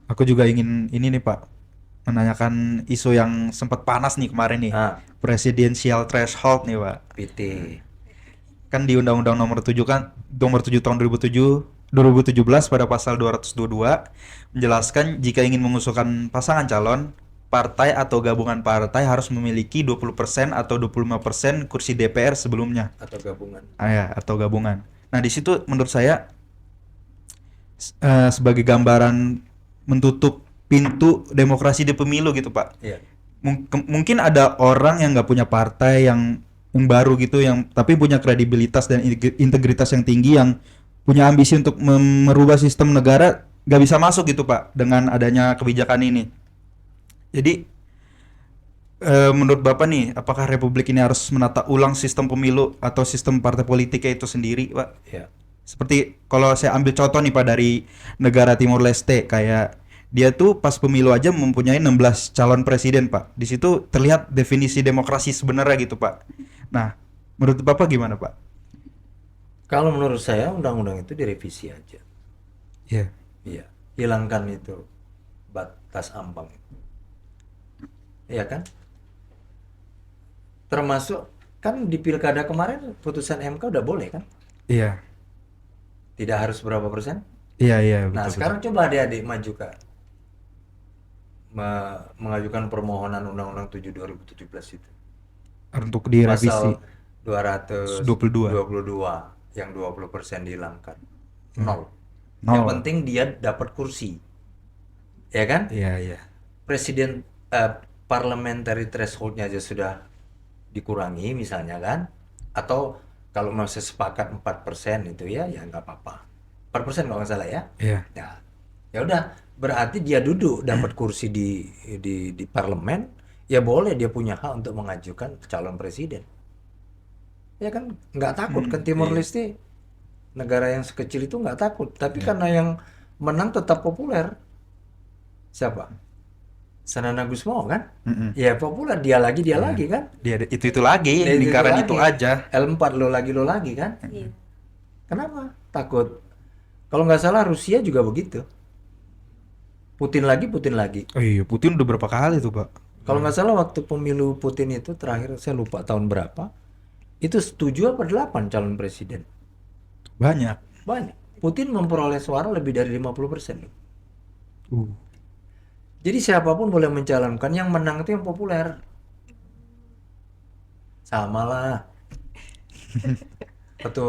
Aku juga ingin ini nih, Pak, menanyakan isu yang sempat panas nih kemarin nih. Nah, Presidensial threshold nih, Pak. PT. Kan di Undang-Undang nomor 7 tahun 2017 pada pasal 222 menjelaskan jika ingin mengusulkan pasangan calon, partai atau gabungan partai harus memiliki 20% atau 25% kursi DPR sebelumnya. Atau gabungan. Ya, atau gabungan. Nah, di situ menurut saya sebagai gambaran menutup pintu demokrasi di pemilu gitu, Pak. Iya. Mungkin ada orang yang nggak punya partai yang baru gitu, yang tapi punya kredibilitas dan integritas yang tinggi, yang punya ambisi untuk merubah sistem negara, nggak bisa masuk gitu, Pak, dengan adanya kebijakan ini. Jadi menurut Bapak nih, apakah Republik ini harus menata ulang sistem pemilu atau sistem partai politiknya itu sendiri, Pak? Iya. Seperti kalau saya ambil contoh nih, Pak, dari negara Timor Leste, kayak dia tuh pas pemilu aja mempunyai 16 calon presiden, Pak. Di situ terlihat definisi demokrasi sebenarnya gitu, Pak. Nah, menurut Bapak gimana, Pak? Kalau menurut saya undang-undang itu direvisi aja. Iya. Iya, hilangkan itu batas ambang. Iya kan? Termasuk kan di pilkada kemarin putusan MK udah boleh kan? Iya. Tidak harus berapa persen? Iya, iya, Nah, betul. sekarang coba adik-adik maju mengajukan permohonan Undang-Undang 7 2017 itu. Untuk direvisi. Pasal 222 22. yang 20% dihilangkan. Nol. Nol. Yang penting dia dapat kursi. Ya kan? Iya, iya. Presiden parliamentary thresholdnya aja sudah dikurangi misalnya kan, atau kalau masih sepakat 4% itu ya nggak apa-apa, 4% kalau nggak salah ya. Iya. Ya udah, berarti dia duduk dapat kursi di parlemen, ya boleh dia punya hak untuk mengajukan calon presiden, ya kan, nggak takut kan. Timor Leste negara yang sekecil itu nggak takut, tapi karena yang menang tetap populer. Siapa? Sanana Gusmao kan? Mm-mm. Ya populer, dia lagi kan? Dia itu lagi, Dia lingkaran itu lagi. aja. L4 lo lagi kan? Iya. Kenapa? Takut. Kalau nggak salah Rusia juga begitu. Putin lagi. Oh iya, Putin udah berapa kali tuh, Pak? Kalau nggak salah waktu pemilu Putin itu terakhir, saya lupa tahun berapa, itu 7 apa 8 calon presiden. Banyak. Banyak. Putin memperoleh suara lebih dari 50%. Uh. Jadi siapapun boleh mencalonkan, yang menang itu yang populer. Sama lah. Waktu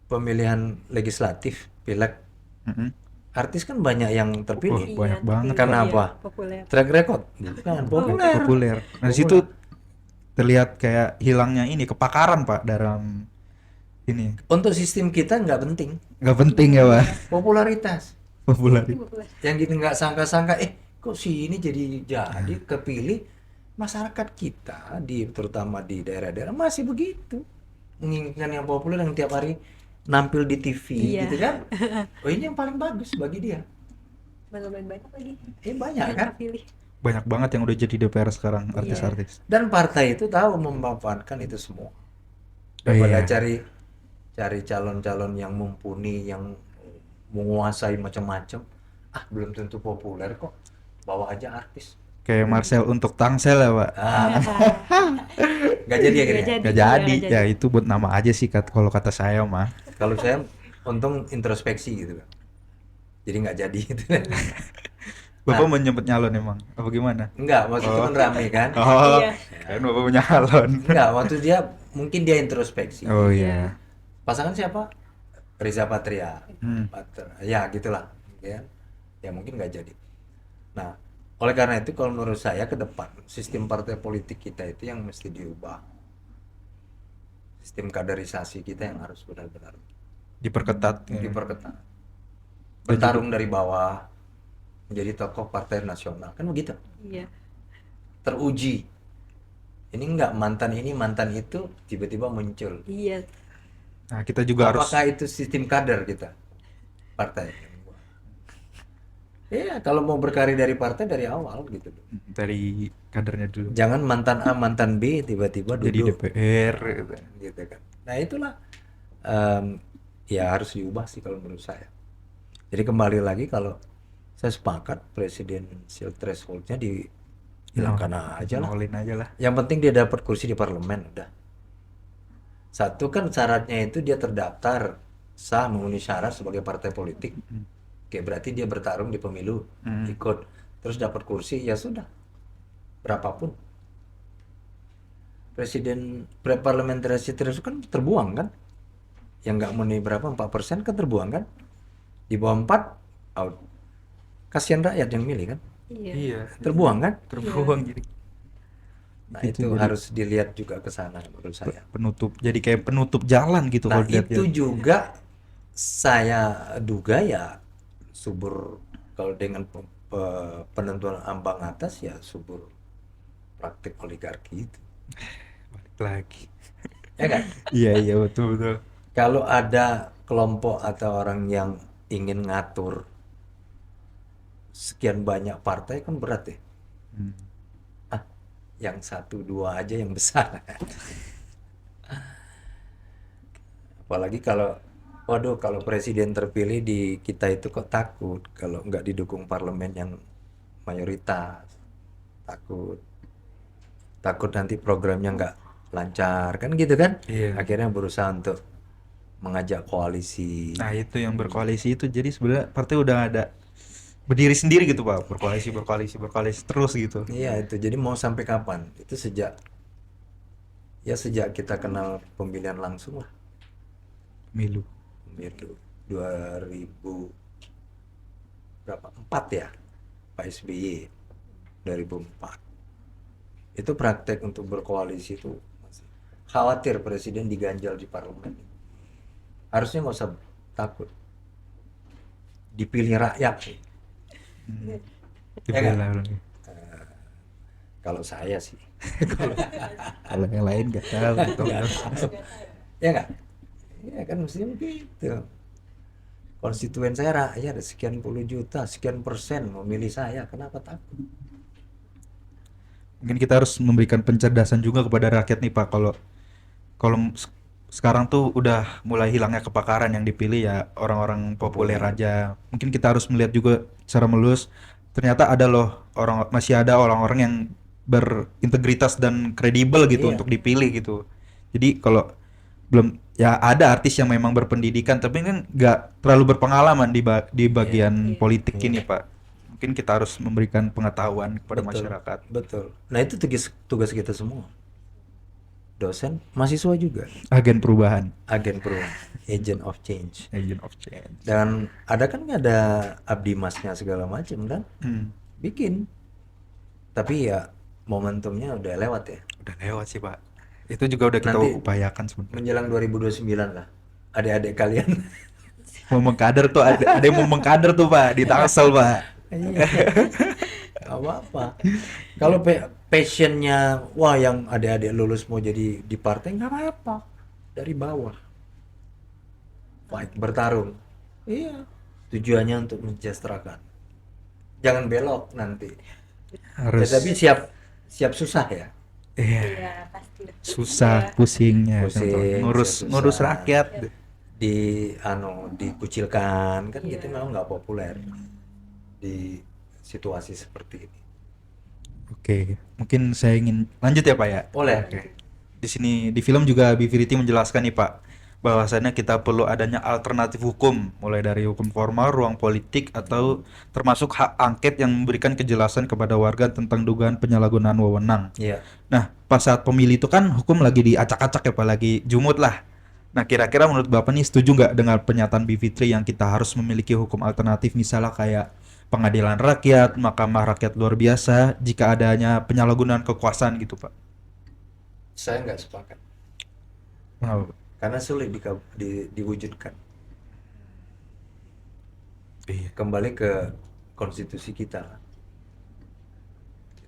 pemilihan legislatif, pileg, Mm-mm. artis kan banyak yang Wah, terpilih. banyak banget. tapi Kenapa? iya, populer. Track record? Bukan, populer. Populer. Nah, di situ terlihat kayak hilangnya ini kepakaran, Pak, dalam ini. Untuk sistem kita nggak penting. Nggak penting ya, Pak. Popularitas. Populer. Populer. Yang kita nggak sangka-sangka, kok si ini jadi kepilih. Masyarakat kita terutama di daerah-daerah masih begitu menginginkan yang populer, yang tiap hari nampil di TV Iya. gitu kan. Oh, ini yang paling bagus bagi dia. Banyak lagi. Banyak Yang kan. terpilih. Banyak banget yang udah jadi DPR sekarang, Iya. artis-artis. Dan partai itu tahu memanfaatkan itu semua. Oh, Daripada iya. cari calon-calon yang mumpuni, yang menguasai macam-macam. Belum tentu populer kok. Bawa aja artis. Kayak Marcel untuk Tangsel ya, Pak. Nggak jadi ya Nggak kayaknya. jadi. Nggak jadi. Nggak Ya itu buat nama aja sih kalau kata saya mah. Kalau saya untung introspeksi gitu kan. Jadi nggak jadi gitu. Bapak menyebut nyalon emang? Apa gimana? Enggak, waktu itu kan rame kan. Oh, Iya. kan Bapak punya nyalon. Enggak, waktu mungkin dia introspeksi. Oh iya. Pasangan siapa? Riza Patria. Hmm. Ya gitulah, ya. Ya mungkin nggak jadi. Nah, oleh karena itu kalau menurut saya ke depan sistem partai politik kita itu yang mesti diubah. Sistem kaderisasi kita yang harus benar-benar Diperketat. diperketat. Bertarung dari bawah menjadi tokoh partai nasional, kan begitu. Iya. Teruji. Ini enggak mantan ini mantan itu tiba-tiba muncul. Iya. Nah, kita juga harus Apakah itu sistem kader kita? Partai. Ya, kalau mau berkarir dari partai dari awal gitu. dari kadernya dulu. Jangan mantan A, mantan B tiba-tiba Jadi duduk DPR gitu. gitu kan. Nah, itulah ya harus diubah sih kalau menurut saya. Jadi kembali lagi kalau saya sepakat presidensial threshold-nya dihilangkan aja lah. Nolin aja lah. Yang penting dia dapat kursi di parlemen udah. Satu kan syaratnya itu dia terdaftar sah memenuhi syarat sebagai partai politik. Oke, berarti dia bertarung di pemilu, ikut, terus dapat kursi, ya sudah. Berapapun. Parliamentary threshold kan terbuang kan? Yang nggak memenuhi berapa, 4% kan terbuang kan? Di bawah 4, out. Kasihan rakyat yang milih kan? Iya. Iya. Terbuang kan? Terbuang jadi Nah, Itu itu jadi- harus dilihat juga ke sana menurut saya. penutup. Jadi kayak penutup jalan gitu Nah, kalau dilihat. itu juga saya duga ya subur kalau dengan penentuan ambang atas ya subur praktik oligarki itu. Balik lagi. Ya kan? Iya betul. Kalau ada kelompok atau orang yang ingin ngatur sekian banyak partai kan berat ya. Hmm. Yang 1-2 aja yang besar. Apalagi kalau kalau presiden terpilih di kita itu kok takut kalau nggak didukung parlemen yang mayoritas, takut nanti programnya nggak lancar kan gitu kan. Iya. Akhirnya berusaha untuk mengajak koalisi. Nah, itu yang berkoalisi itu jadi sebenarnya partai udah ada berdiri sendiri gitu, Pak. Berkoalisi terus gitu. Iya, itu jadi mau sampai kapan itu sejak kita kenal pemilihan langsung lah, Milu. pemilu 2000 berapa 4 ya, Pak SBY 2004 itu praktek untuk berkoalisi itu khawatir presiden diganjal di parlemen. Harusnya nggak usah takut, dipilih rakyat. Dibela lagi. Kalau saya sih Kalau yang lain nggak tahu gitu. ya nggak, ya kan mestinya begitu. konstituen saya rakyat sekian puluh juta, sekian persen memilih saya, kenapa takut? Mungkin kita harus memberikan pencerdasan juga kepada rakyat nih Pak. Kalau kalau sekarang tuh udah mulai hilangnya kepakaran, yang dipilih ya orang-orang populer aja. Mungkin kita harus melihat juga secara melus, ternyata ada loh masih ada orang-orang yang berintegritas dan kredibel gitu Iya. untuk dipilih gitu. Jadi kalau belum, ya ada artis yang memang berpendidikan tapi kan nggak terlalu berpengalaman di bagian Iya. politik ini Pak. Mungkin kita harus memberikan pengetahuan kepada Betul, masyarakat. betul. Nah itu tugas kita semua, dosen, mahasiswa juga, Agen perubahan, agen perubahan, agent of change. agent of change. Dan ada kan nggak ada abdi masnya segala macam kan, Hmm, bikin. Tapi ya momentumnya udah lewat ya. udah lewat sih Pak. Itu juga udah kita Nanti upayakan sebenarnya. menjelang 2029 lah, adik-adik kalian. Mau mengkader tuh ada yang mau mengkader tuh Pak di Tangsel Pak. Iya. Gak apa-apa. Kalau passionnya, wah yang adik-adik lulus mau jadi di partai, nggak apa-apa. Dari bawah, fight, bertarung. Iya. Tujuannya untuk mensejahterakan. Jangan belok nanti. Ya, Harus tapi siap susah ya. iya, Iya, pasti. susah pusingnya Pusing, contohnya. ngurus susah. ngurus rakyat. Dikucilkan kan gitu, memang nggak populer di situasi seperti ini. Oke, mungkin saya ingin lanjut ya Pak ya. Boleh. Di sini di film juga Bivity menjelaskan nih Pak, bahwasannya kita perlu adanya alternatif hukum, mulai dari hukum formal, ruang politik, atau termasuk hak angket yang memberikan kejelasan kepada warga tentang dugaan penyalahgunaan wewenang. Iya. Nah, pas saat pemilih itu kan hukum lagi diacak-acak ya Pak, lagi jumut lah. Nah, kira-kira menurut Bapak nih setuju nggak dengan pernyataan Bivitri yang kita harus memiliki hukum alternatif, misalnya kayak pengadilan rakyat, mahkamah rakyat luar biasa, jika adanya penyalahgunaan kekuasaan gitu Pak? Saya nggak sepakat. Kenapa Pak? Karena sulit diwujudkan. Iya. Kembali ke konstitusi kita,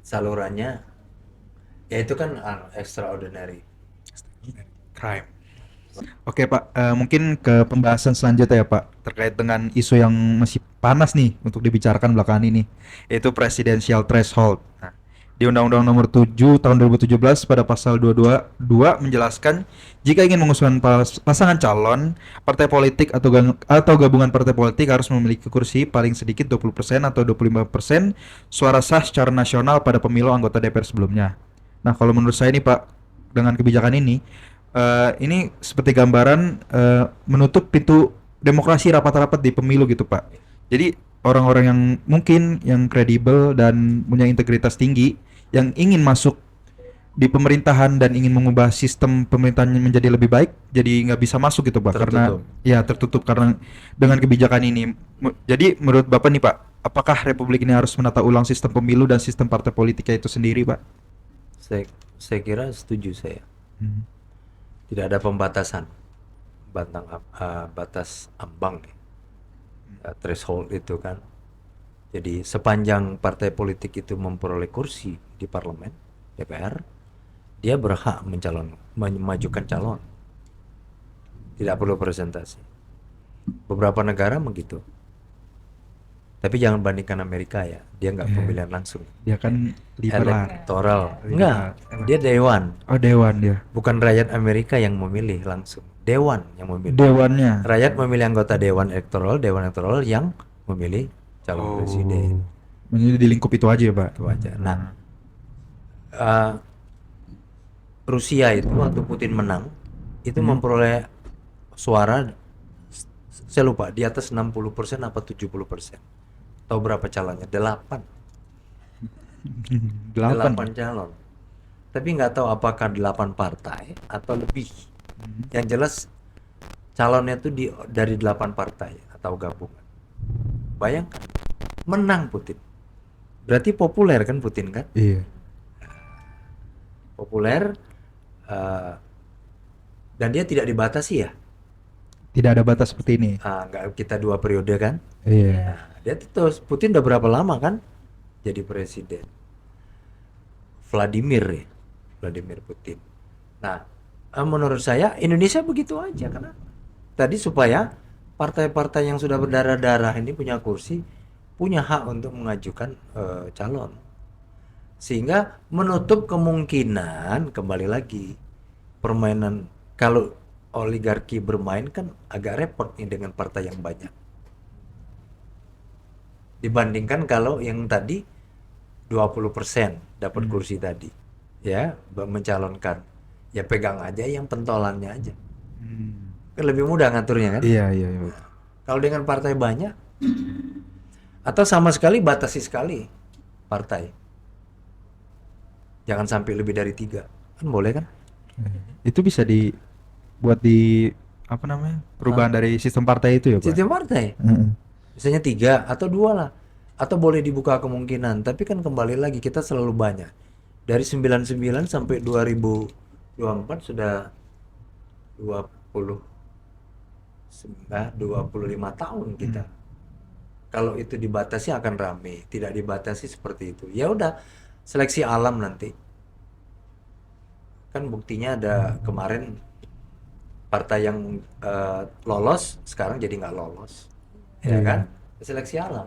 salurannya ya itu kan extraordinary. Crime. Oke Pak, mungkin ke pembahasan selanjutnya ya Pak, terkait dengan isu yang masih panas nih untuk dibicarakan belakangan ini, yaitu presidensial threshold. Nah, di Undang-Undang Nomor 7 Tahun 2017 pada pasal 222 menjelaskan jika ingin mengusulkan pasangan calon, partai politik atau gabungan partai politik harus memiliki kursi paling sedikit 20% atau 25% suara sah secara nasional pada pemilu anggota DPR sebelumnya. Nah, kalau menurut saya nih Pak, dengan kebijakan ini seperti gambaran menutup pintu demokrasi rapat-rapat di pemilu gitu Pak. Jadi orang-orang yang mungkin yang kredibel dan punya integritas tinggi yang ingin masuk di pemerintahan dan ingin mengubah sistem pemerintahan menjadi lebih baik, jadi nggak bisa masuk gitu Pak, karena tertutup karena dengan kebijakan ini. Jadi menurut Bapak nih Pak, apakah Republik ini harus menata ulang sistem pemilu dan sistem partai politiknya itu sendiri Pak? Saya kira setuju saya. Tidak ada pembatasan, batas ambang, threshold itu kan. Jadi sepanjang partai politik itu memperoleh kursi di parlemen, DPR, dia berhak memajukan calon. Tidak perlu presentasi. Beberapa negara begitu. Tapi jangan bandingkan Amerika ya, dia nggak pemilihan langsung. Dia kan liberal. Elektoral. Enggak, dia dewan. Oh, dewan dia. Bukan rakyat Amerika yang memilih langsung, dewan yang memilih. Dewannya. Rakyat memilih anggota dewan elektoral yang memilih calon presiden. Menjadi di lingkup itu aja ya Pak. Itu aja. Nah, Rusia itu waktu Putin menang itu memperoleh suara, saya lupa, di atas 60% apa 70%. Tahu berapa calonnya? 8 calon. Tapi nggak tahu apakah 8 partai atau lebih. Yang jelas calonnya itu dari 8 partai atau gabungan. Bayangkan, menang Putin. Berarti populer kan Putin kan? Iya. Populer, dan dia tidak dibatasi ya. Tidak ada batas seperti ini. Nggak, kita 2 periode kan? Iya. Nah, dia terus, Putin udah berapa lama kan jadi presiden? Vladimir Putin. Nah, menurut saya Indonesia begitu aja. Kenapa? Tadi supaya partai-partai yang sudah berdarah-darah ini punya kursi, punya hak untuk mengajukan calon. Sehingga menutup kemungkinan kembali lagi permainan, kalau oligarki bermain kan agak repot nih dengan partai yang banyak. Dibandingkan kalau yang tadi 20% dapat kursi tadi, ya mencalonkan, ya pegang aja yang pentolannya aja, kan lebih mudah ngaturnya kan. Iya, iya, iya. Kalau dengan partai banyak, atau sama sekali batasi sekali partai, jangan sampai lebih dari 3, kan boleh kan. Itu bisa dibuat di apa namanya? Perubahan dari sistem partai itu ya, Pak? Sistem partai Heeh. misalnya 3 atau 2 lah, atau boleh dibuka kemungkinan, tapi kan kembali lagi kita selalu banyak. Dari 99 sampai 2024 sudah 20 25 tahun kita. Kalau itu dibatasi akan rame, tidak dibatasi seperti itu. Ya udah, seleksi alam nanti. Kan buktinya ada kemarin partai yang lolos sekarang jadi nggak lolos, ya kan? Seleksi alam.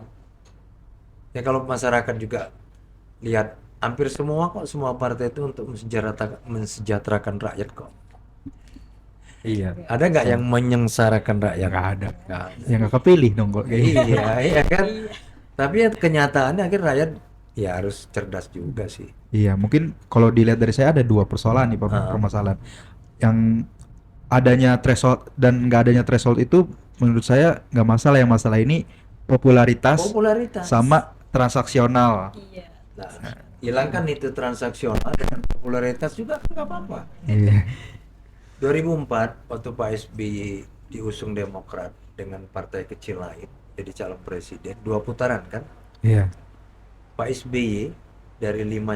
Ya kalau masyarakat juga lihat, hampir semua partai itu untuk mensejahterakan rakyat kok. Iya. Ada nggak yang menyengsarakan rakyat? Nggak ada. Nggak ada. Ya nggak kepilih dong kok kayak gitu. Iya, iya kan. Tapi ya kenyataannya akhirnya rakyat ya harus cerdas juga sih. Iya, mungkin kalau dilihat dari saya ada 2 persoalan nih, permasalahan. Yang adanya threshold dan nggak adanya threshold itu menurut saya nggak masalah. Yang masalah ini popularitas Popularitas. sama transaksional. Iya. Nah, hilangkan itu transaksional dengan popularitas juga kan nggak apa-apa. Iya. 2004 waktu Pak SBY diusung Demokrat dengan partai kecil lain jadi calon presiden, 2 putaran kan. Iya. Pak SBY dari 5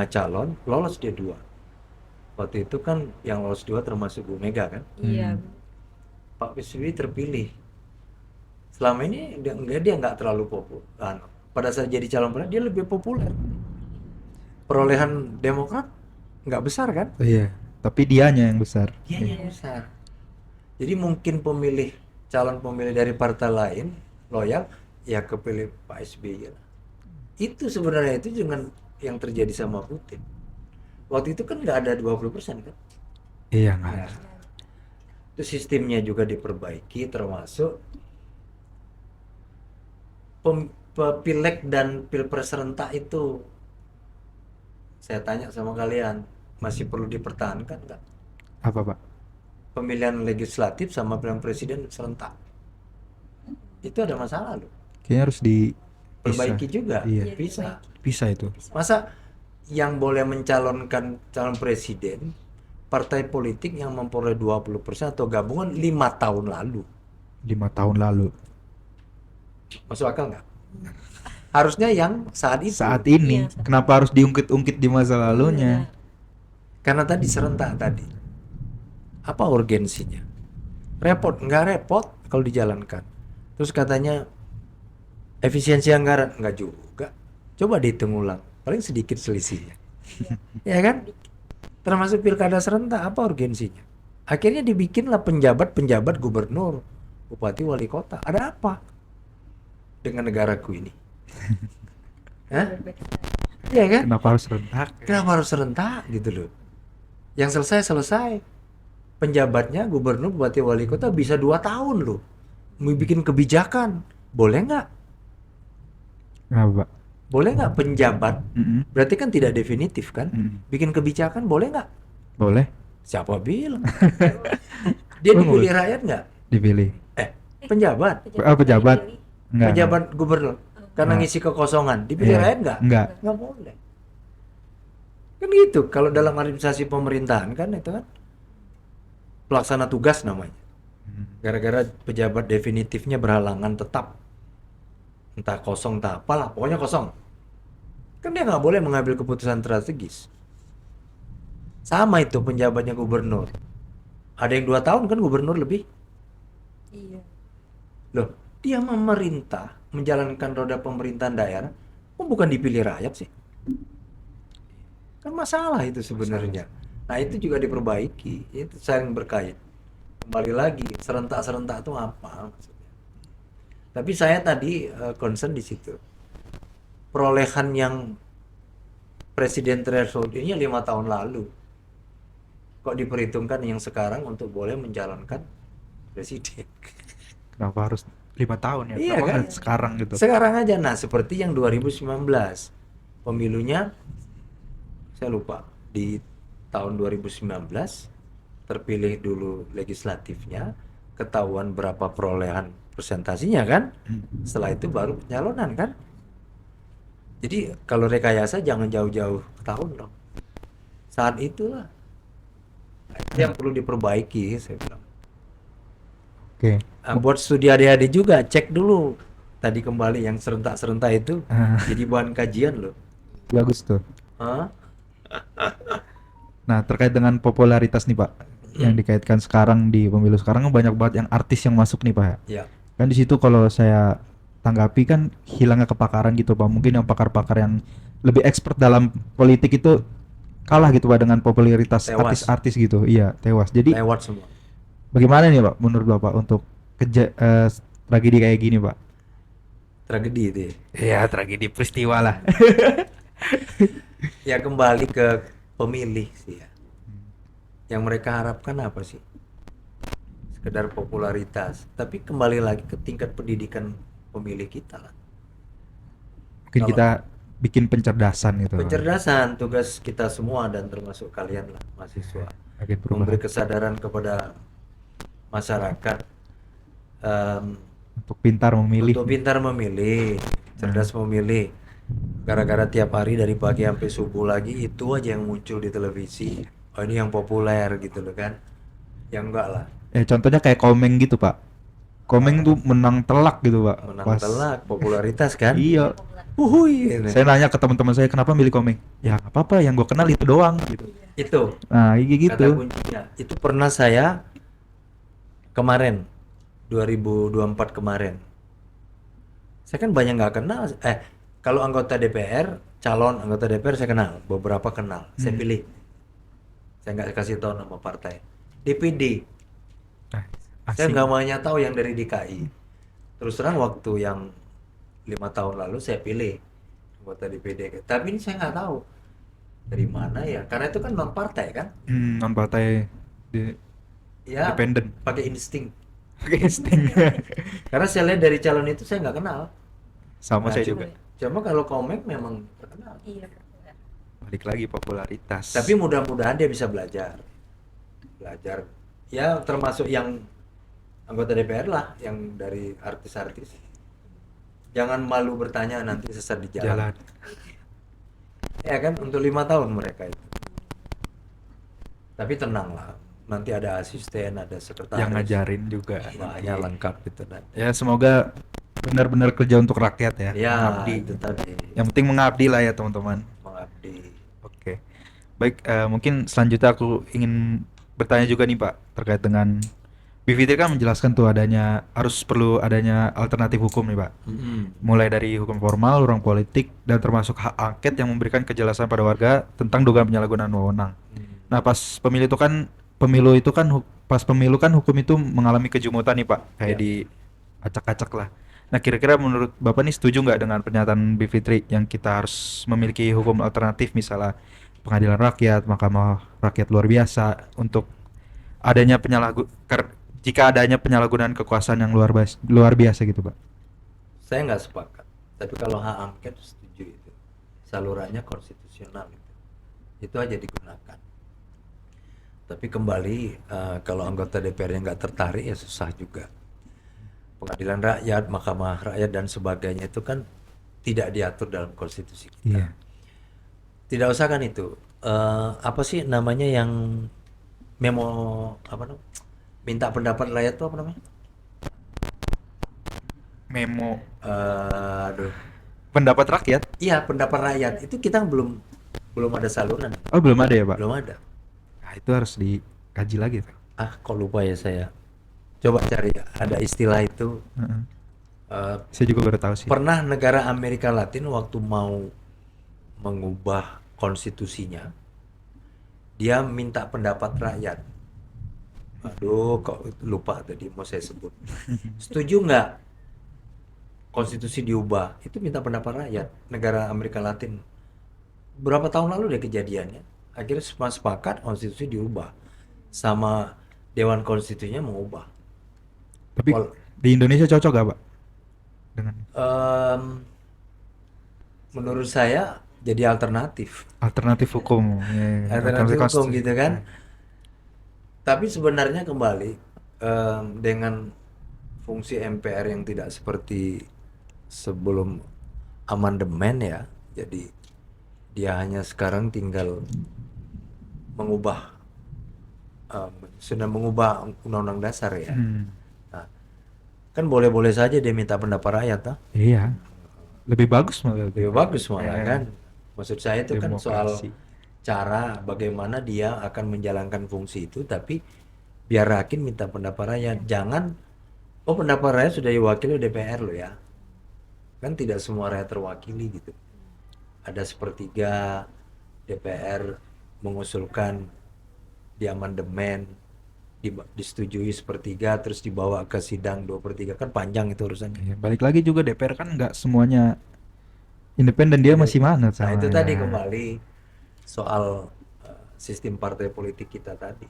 calon lolos dia 2. Waktu itu kan yang lolos 2 termasuk Bu Mega kan. Iya. Pak SBY terpilih. Selama ini dia nggak terlalu populer. Pada saat jadi calon presiden dia lebih populer. Perolehan Demokrat nggak besar kan? Iya. Tapi dianya yang besar. Dia yang besar. Jadi mungkin calon pemilih dari partai lain loyal ya kepilih Pak SBY. Itu sebenarnya itu dengan yang terjadi sama Putin. Waktu itu kan nggak ada 20% kan. Iya, nggak ada. Nah, itu sistemnya juga diperbaiki, termasuk pileg dan pilpres serentak itu. Saya tanya sama kalian, masih perlu dipertahankan nggak? Apa, Pak? Pemilihan legislatif sama pemilihan presiden serentak itu ada masalah loh. Kayaknya harus Perbaiki juga. Iya. Bisa. Bisa itu. Masa yang boleh mencalonkan calon presiden partai politik yang memperoleh 20% atau gabungan 5 tahun lalu? 5 tahun lalu. Masuk akal nggak? Harusnya yang saat itu. Saat ini, Iya. kenapa harus diungkit-ungkit di masa lalunya? Karena tadi serentak tadi. Apa urgensinya? Repot? Nggak repot kalau dijalankan. Terus katanya efisiensi anggaran, nggak juga. Coba dihitung ulang, paling sedikit selisihnya. Ya kan? Termasuk pilkada serentak, apa urgensinya? Akhirnya dibikinlah penjabat gubernur, bupati, wali kota. Ada apa dengan negaraku ini? Hah? Iya kan? Kenapa harus rentak? Kenapa harus serentak gitu loh? Yang selesai. Penjabatnya gubernur, bupati, wali kota bisa 2 tahun loh. Mau bikin kebijakan, boleh nggak? Kenapa, Pak? Boleh nggak penjabat? Mm-mm. Berarti kan tidak definitif kan? Bikin kebijakan boleh nggak? Boleh Siapa bilang? Dia Oh, dipilih boleh. rakyat nggak? dipilih. Penjabat, Pejabat? Enggak. pejabat gubernur karena Nggak. ngisi kekosongan, dipilih Iya. rakyat nggak? Enggak. Nggak boleh. Kan gitu. Kalau dalam administrasi pemerintahan kan itu kan pelaksana tugas namanya. Gara-gara pejabat definitifnya berhalangan tetap, entah kosong entah apalah, pokoknya kosong, kan dia nggak boleh mengambil keputusan strategis. Sama itu penjabatnya gubernur, ada yang 2 tahun kan gubernur lebih. Iya. Loh, dia memerintah, menjalankan roda pemerintahan daerah, kok bukan dipilih rakyat sih? Kan masalah itu sebenarnya. Nah itu juga diperbaiki, itu saling berkait. kembali lagi serentak-serentak itu apa maksudnya. Tapi saya tadi concern di situ. Perolehan yang presiden threshold ini 5 tahun lalu. Kok diperhitungkan yang sekarang untuk boleh menjalankan presiden? Kenapa harus 5 tahun ya? Iya Kenapa kan? nggak sekarang gitu? Sekarang aja. Nah, seperti yang 2019. Pemilunya saya lupa. Di tahun 2019 terpilih dulu legislatifnya, ketahuan berapa perolehan presentasinya kan? Setelah itu baru pencalonan kan? Jadi kalau rekayasa jangan jauh-jauh tahun dong. Saat itulah. Itu yang perlu diperbaiki, saya bilang. Oke. Nah, buat studi adik-adik juga cek dulu. Tadi kembali yang serentak-serentak itu jadi bahan kajian loh. Bagus tuh. Hah? Nah, terkait dengan popularitas nih Pak, yang dikaitkan sekarang di pemilu sekarang kan banyak banget yang artis yang masuk nih Pak. Ya. Kan di situ kalau saya tanggapi kan hilangnya kepakaran gitu Pak. Mungkin yang pakar-pakar yang lebih expert dalam politik itu kalah gitu Pak dengan popularitas Tewas. artis-artis gitu. Iya, tewas. Jadi Lewat semua. bagaimana nih Pak menurut Bapak untuk tragedi kayak gini Pak? Tragedi itu ya. Ya, tragedi peristiwa lah. Ya kembali ke pemilih sih ya. Yang mereka harapkan apa sih? Sekedar popularitas. Tapi kembali lagi ke tingkat pendidikan pemilih kita lah. Mungkin Kalau- kita bikin pencerdasan gitu. Pencerdasan tugas kita semua dan termasuk kalian lah mahasiswa. Agen Memberi perubahan kesadaran kepada masyarakat untuk pintar memilih. untuk pintar memilih, cerdas memilih. Gara-gara tiap hari dari pagi sampai subuh lagi itu aja yang muncul di televisi. Oh ini yang populer gitu loh kan? Yang enggak lah. Contohnya kayak Komeng gitu Pak. Komeng tuh menang telak gitu Pak. Menang Pas- telak popularitas kan? Iya. Uhuy. Gitu. Saya nanya ke teman-teman saya kenapa milih Komeng. Ya nggak apa-apa, yang gue kenal itu doang gitu. Itu Nah kayak gitu. kata kuncinya. Itu pernah saya kemarin 2024 kemarin. Saya kan banyak nggak kenal. Kalau anggota DPR, calon anggota DPR saya kenal, beberapa kenal. Saya pilih. Saya nggak kasih tahu nama partai. DPD. Nah, Saya asik. nggak banyak tahu yang dari DKI. Terus terang waktu yang 5 tahun lalu saya pilih anggota DPD. Tapi ini saya nggak tahu dari mana ya. Karena itu kan non partai kan. Non partai Ya independen. pakai insting. Casting. Karena saya lihat dari calon itu saya nggak kenal. Sama Nah, saya cuma- juga. Cuma kalau Komeng memang terkenal. Iya. Balik lagi popularitas. Tapi mudah-mudahan dia bisa belajar. Belajar. Ya termasuk yang anggota DPR lah, yang dari artis-artis. Jangan malu bertanya nanti sesat di jalan. jalan. Ya kan untuk 5 tahun mereka itu. Tapi tenang lah. Nanti ada asisten, ada sekretaris. Yang ngajarin juga. Banyak lengkap gitu nanti. Ya semoga benar-benar kerja untuk rakyat ya. Ya, Mengabdi. itu tadi. Yang penting mengabdi lah ya teman-teman. Mengabdi. Oke. Baik, mungkin selanjutnya aku ingin bertanya juga nih Pak terkait dengan Bivitri kan menjelaskan tuh perlu adanya alternatif hukum nih Pak. Mulai dari hukum formal, ruang politik, dan termasuk hak angket yang memberikan kejelasan pada warga tentang dugaan penyalahgunaan wewenang. Nah, pas pemilu itu kan pas pemilu kan hukum itu mengalami kejumutan nih Pak, kayak Ya. di acak-acak lah. Nah, kira-kira menurut Bapak nih setuju nggak dengan pernyataan Bivitri yang kita harus memiliki hukum alternatif misalnya pengadilan rakyat, mahkamah rakyat luar biasa untuk adanya jika adanya penyalahgunaan kekuasaan yang luar biasa gitu Pak. Saya nggak sepakat. Tapi kalau hak angket setuju itu. Salurannya konstitusional itu. Itu aja digunakan. Tapi kembali kalau anggota DPR-nya nggak tertarik ya susah juga. Pengadilan rakyat, mahkamah rakyat dan sebagainya itu kan tidak diatur dalam konstitusi kita. Iya. Tidak usah kan itu. Apa sih namanya yang memo apa namanya? Minta pendapat rakyat itu apa namanya? Memo Aduh. pendapat rakyat. Iya, pendapat rakyat itu kita belum ada saluran. Oh, belum ada ya Pak? Belum ada. Nah, itu harus dikaji lagi Pak. Kok lupa ya saya. Coba cari ada istilah itu. Heeh. Eh, Saya juga baru tahu sih. pernah negara Amerika Latin waktu mau mengubah konstitusinya, dia minta pendapat rakyat. Aduh, kok lupa tadi mau saya sebut. Setuju nggak konstitusi diubah? Itu minta pendapat rakyat. Negara Amerika Latin berapa tahun lalu deh kejadiannya. Akhirnya semua sepakat konstitusi diubah. Sama Dewan Konstitusinya mengubah. Tapi Wal- di Indonesia cocok gak, Pak? Dengan em, menurut saya jadi alternatif. alternatif hukum. Ya, Alternatif hukum konstitusi. gitu kan. Tapi sebenarnya kembali dengan fungsi MPR yang tidak seperti sebelum amandemen ya. Jadi dia hanya sekarang tinggal mengubah sudah mengubah undang-undang dasar ya. Hmm, Nah, kan boleh-boleh saja dia minta pendapat rakyat toh. iya. Lebih bagus malah. Lebih bagus malah Eh, kan. Maksud saya itu kan soal demokrasi. cara bagaimana dia akan menjalankan fungsi itu, tapi biar rakyat minta pendapat rakyat. Jangan, oh pendapat rakyat sudah diwakili DPR loh ya. Kan tidak semua rakyat terwakili gitu. Ada sepertiga DPR mengusulkan di amandemen, disetujui sepertiga, terus dibawa ke sidang 2/3. Kan panjang itu urusannya. Iya, balik lagi juga DPR kan nggak semuanya independen, dia masih manut Nah sama itu tadi ya. kembali soal sistem partai politik kita tadi.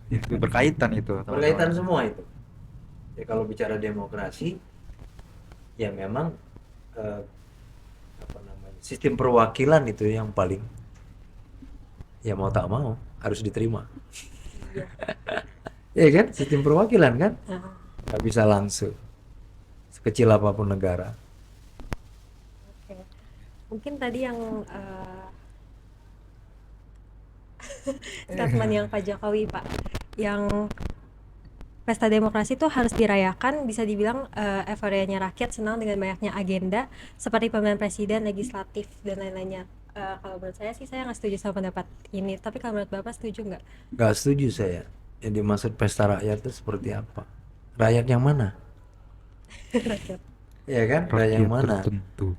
Itu berkaitan itu, Berkaitan teman-teman. semua itu. Ya kalau bicara demokrasi, ya memang eh, apa namanya, sistem perwakilan itu yang paling, ya mau tak mau harus diterima. Ya kan, sistem perwakilan kan, Nah, nggak bisa langsung. Sekecil apapun negara. oke. Mungkin tadi yang statement yang Pak Jokowi, Pak, yang pesta demokrasi itu harus dirayakan, bisa dibilang euforianya rakyat senang dengan banyaknya agenda seperti pemilihan presiden, legislatif, dan lain-lainnya. Kalau menurut saya sih saya nggak setuju sama pendapat ini, tapi kalau menurut Bapak setuju nggak? Nggak setuju saya. Yang dimaksud pesta rakyat itu seperti apa? Rakyat yang mana? Rakyat. Ya kan, rakyat yang Rakyat mana? tertentu.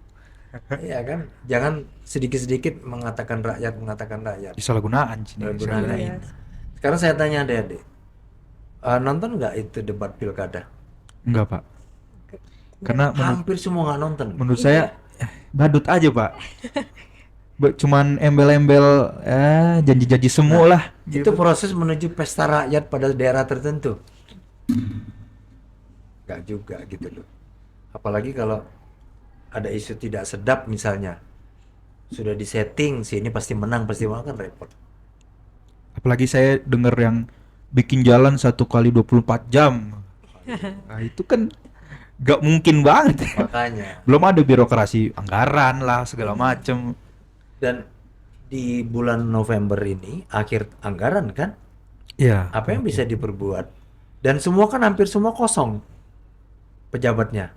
Iya kan, jangan sedikit-sedikit mengatakan rakyat. Disalahgunaan sini. Gunakan Iya. itu. Sekarang saya tanya adik-adik, nonton nggak itu debat pilkada? Enggak, Pak. Karena Hampir semua nggak nonton. menurut saya badut aja, Pak. Cuman embel-embel janji-janji semu lah. Itu proses menuju pesta rakyat pada daerah tertentu. Nggak juga gitu loh. Apalagi kalau ada isu tidak sedap misalnya, sudah disetting sini pasti menang kan repot. Apalagi saya dengar yang bikin jalan 1 kali 24 jam. Nah, itu kan gak mungkin banget. Makanya. Belum ada birokrasi anggaran lah segala macem. Dan di bulan November ini akhir anggaran kan, Iya. apa yang bisa diperbuat? Dan semua kan hampir semua kosong pejabatnya.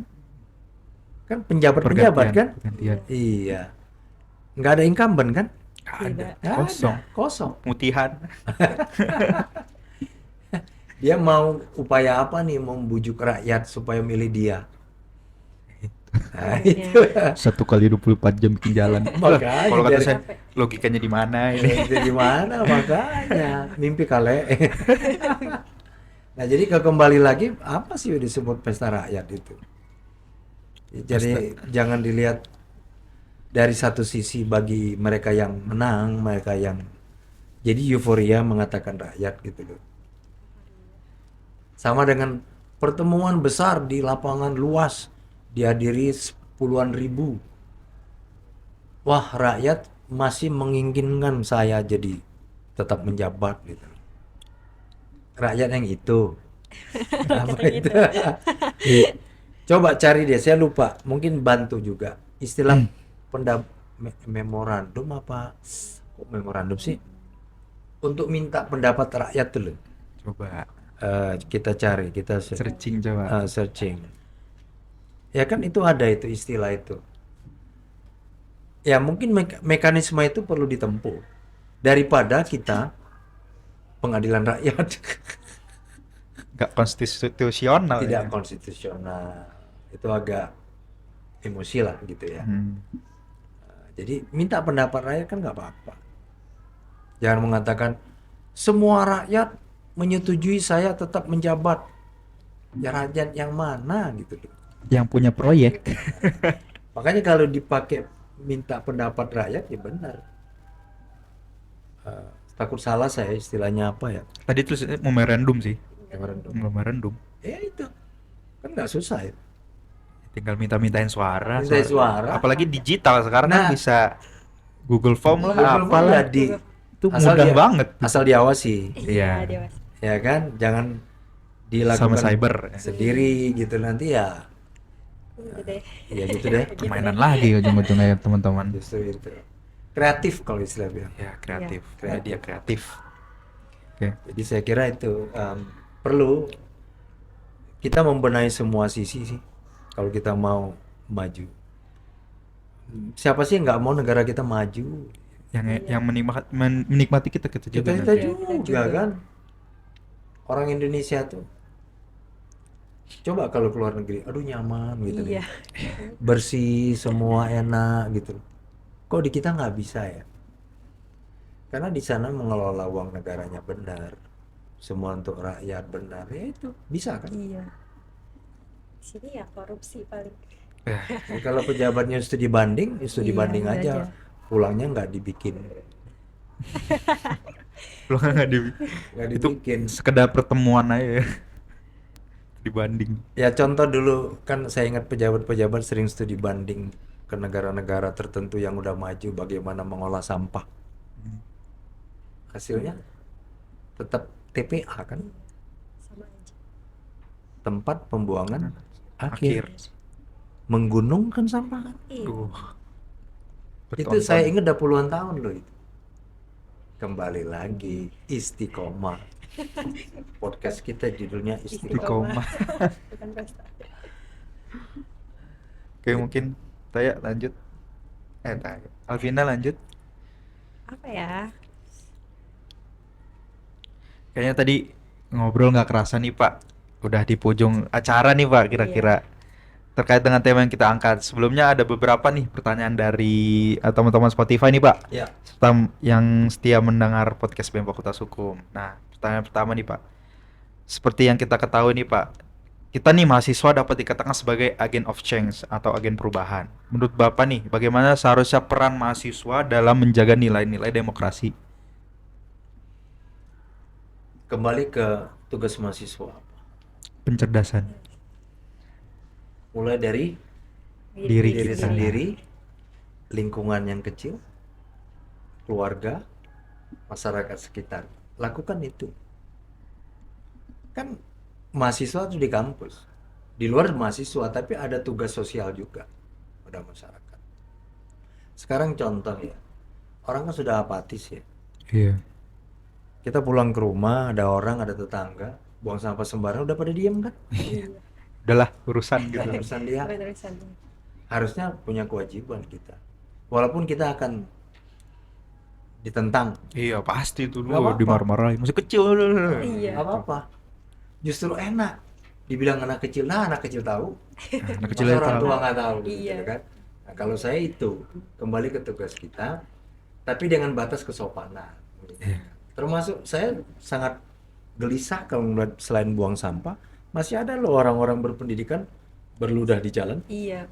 Kan penjabat-penjabat kan? Pergantian. Iya. Nggak ada incumbent kan? Tidak. Nggak Kosong. ada, kosong. Mutihan. Dia mau upaya apa nih membujuk rakyat supaya milih dia? Nah, itu. 1 kali 24 jam bikin jalan. Makanya Kalau kata dari- saya logikanya di mana ini? Itu gimana makanya mimpi kale. Nah jadi kembali lagi apa sih yang disebut pesta rakyat itu? Jadi jangan dilihat dari satu sisi bagi mereka yang menang, mereka yang jadi euforia mengatakan rakyat gitu loh. Sama dengan pertemuan besar di lapangan luas dihadiri puluhan ribu. Wah, rakyat masih menginginkan saya jadi tetap menjabat gitu. Rakyat yang itu. Apa itu? Coba cari deh, saya lupa. Mungkin bantu juga. Istilah memorandum apa? Kok memorandum sih? Untuk minta pendapat rakyat dulu. Coba Kita cari, kita searching coba. searching. Ya kan itu ada itu istilah itu. Ya mungkin mekanisme itu perlu ditempuh daripada kita pengadilan rakyat. Gak konstitusional. Tidak ya. konstitusional. Itu agak emosi lah gitu ya. Jadi minta pendapat rakyat kan nggak apa-apa. Jangan mengatakan semua rakyat menyetujui saya tetap menjabat. Ya rakyat yang mana gitu loh. Yang punya proyek. Makanya kalau dipakai minta pendapat rakyat ya benar. Takut salah saya istilahnya apa ya? Tadi tulisnya memorandum sih. Memorandum. Memorandum. Ya itu kan nggak susah ya. Tinggal minta-mintain suara. Minta suara. Apalagi digital sekarang kan Nah. bisa Google Form lah, Google Form apalah. jadi Itu mudah banget. asal diawasi, Iya. dewasa. ya kan? Jangan Sama dilakukan cyber. sendiri gitu nanti ya. Gitu deh. Ya gitu deh. Permainan lagi ujung-ujungnya teman-teman. Justru itu. Kreatif kalau istilah bilang. Ya, kreatif. Iya. Media kreatif. Oke. Jadi saya kira itu perlu kita membenahi semua sisi sih kalau kita mau maju. Siapa sih yang nggak mau negara kita maju? Yang menikmati kita juga Kita nanti. juga kan. Orang Indonesia tuh coba kalau keluar negeri, aduh nyaman gitu Iya. deh. Bersih, semua enak gitu. Kok di kita nggak bisa ya? Karena di sana mengelola uang negaranya benar, semua untuk rakyat benar, ya itu bisa kan? Iya. Di sini ya korupsi paling. Jadi kalau pejabatnya studi banding, ya studi Iya, banding aja, aja. pulangnya nggak dibikin, Lu nggak nggak itu dibikin. sekedar pertemuan aja ya. Dibanding. Ya contoh dulu kan saya ingat pejabat-pejabat sering studi banding ke negara-negara tertentu yang udah maju bagaimana mengolah sampah. Hasilnya tetap TPA kan, Sama aja. tempat pembuangan Akhir. akhir. Menggunungkan sampah kan. Iya. Itu Bertonton. saya ingat udah puluhan tahun loh itu. Kembali lagi istiqomah. Podcast kita judulnya istiqomah. Istiqomah. Bukan pesta. Oke, mungkin Taya lanjut. Taya. Alvina lanjut. Apa ya? Kayaknya tadi ngobrol nggak kerasa nih Pak. Udah di ujung acara nih Pak kira-kira. Terkait dengan tema yang kita angkat. Sebelumnya ada beberapa nih pertanyaan dari teman-teman Spotify nih Pak. Ya, Yang setia mendengar podcast BEM Fakultas Hukum. Nah, pertanyaan pertama nih Pak. Seperti yang kita ketahui nih Pak, kita nih mahasiswa dapat dikatakan sebagai agent of change atau agen perubahan. Menurut Bapak nih, bagaimana seharusnya peran mahasiswa dalam menjaga nilai-nilai demokrasi? kembali ke tugas mahasiswa. Pencerdasan Mulai dari diri diri kita. sendiri, lingkungan yang kecil, keluarga, masyarakat sekitar. Lakukan itu. Kan mahasiswa itu di kampus. Di luar mahasiswa, tapi ada tugas sosial juga pada masyarakat. Sekarang contoh ya, orang kan sudah apatis ya. Iya. Kita pulang ke rumah, ada orang, ada tetangga, buang sampah sembarangan, udah pada diem kan? Udahlah urusan gitu. Udah urusan dia. Terusan. Harusnya punya kewajiban kita. Walaupun kita akan ditentang, Iya pasti tuh Nggak lu apa-apa. dimarah-marahin masih kecil. Iya. nggak apa-apa. Justru enak. Dibilang anak kecil, nah anak kecil tahu. Anak kecil Masa aja orang tahu. tua nggak tahu, Iya. gitu kan? Nah, kalau saya itu kembali ke tugas kita, tapi dengan batas kesopanan. Iya. Termasuk saya sangat gelisah kalau melihat selain buang sampah, masih ada loh orang-orang berpendidikan berludah di jalan, Iya.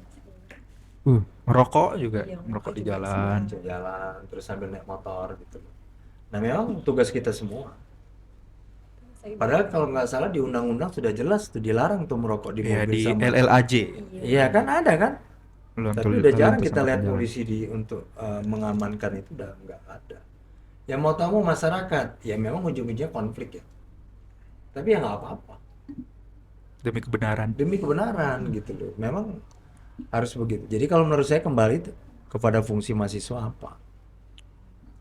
Merokok juga, Iya, merokok di juga jalan. jalan terus sambil naik motor gitu. Nah memang tugas kita semua. Padahal kalau nggak salah di undang-undang sudah jelas tuh dilarang tuh merokok di Iya mobil di sama. LLAJ. Iya kan ada kan? Belum Tapi tulis- udah belum jarang tulis kita angkatan lihat jalan. polisi untuk mengamankan itu, udah nggak ada. Yang mau tahu masyarakat, ya memang ujung-ujungnya konflik ya. Tapi ya nggak apa-apa. Demi kebenaran. Demi kebenaran gitu loh. Memang harus begitu. Jadi kalau menurut saya kembali kepada fungsi mahasiswa apa?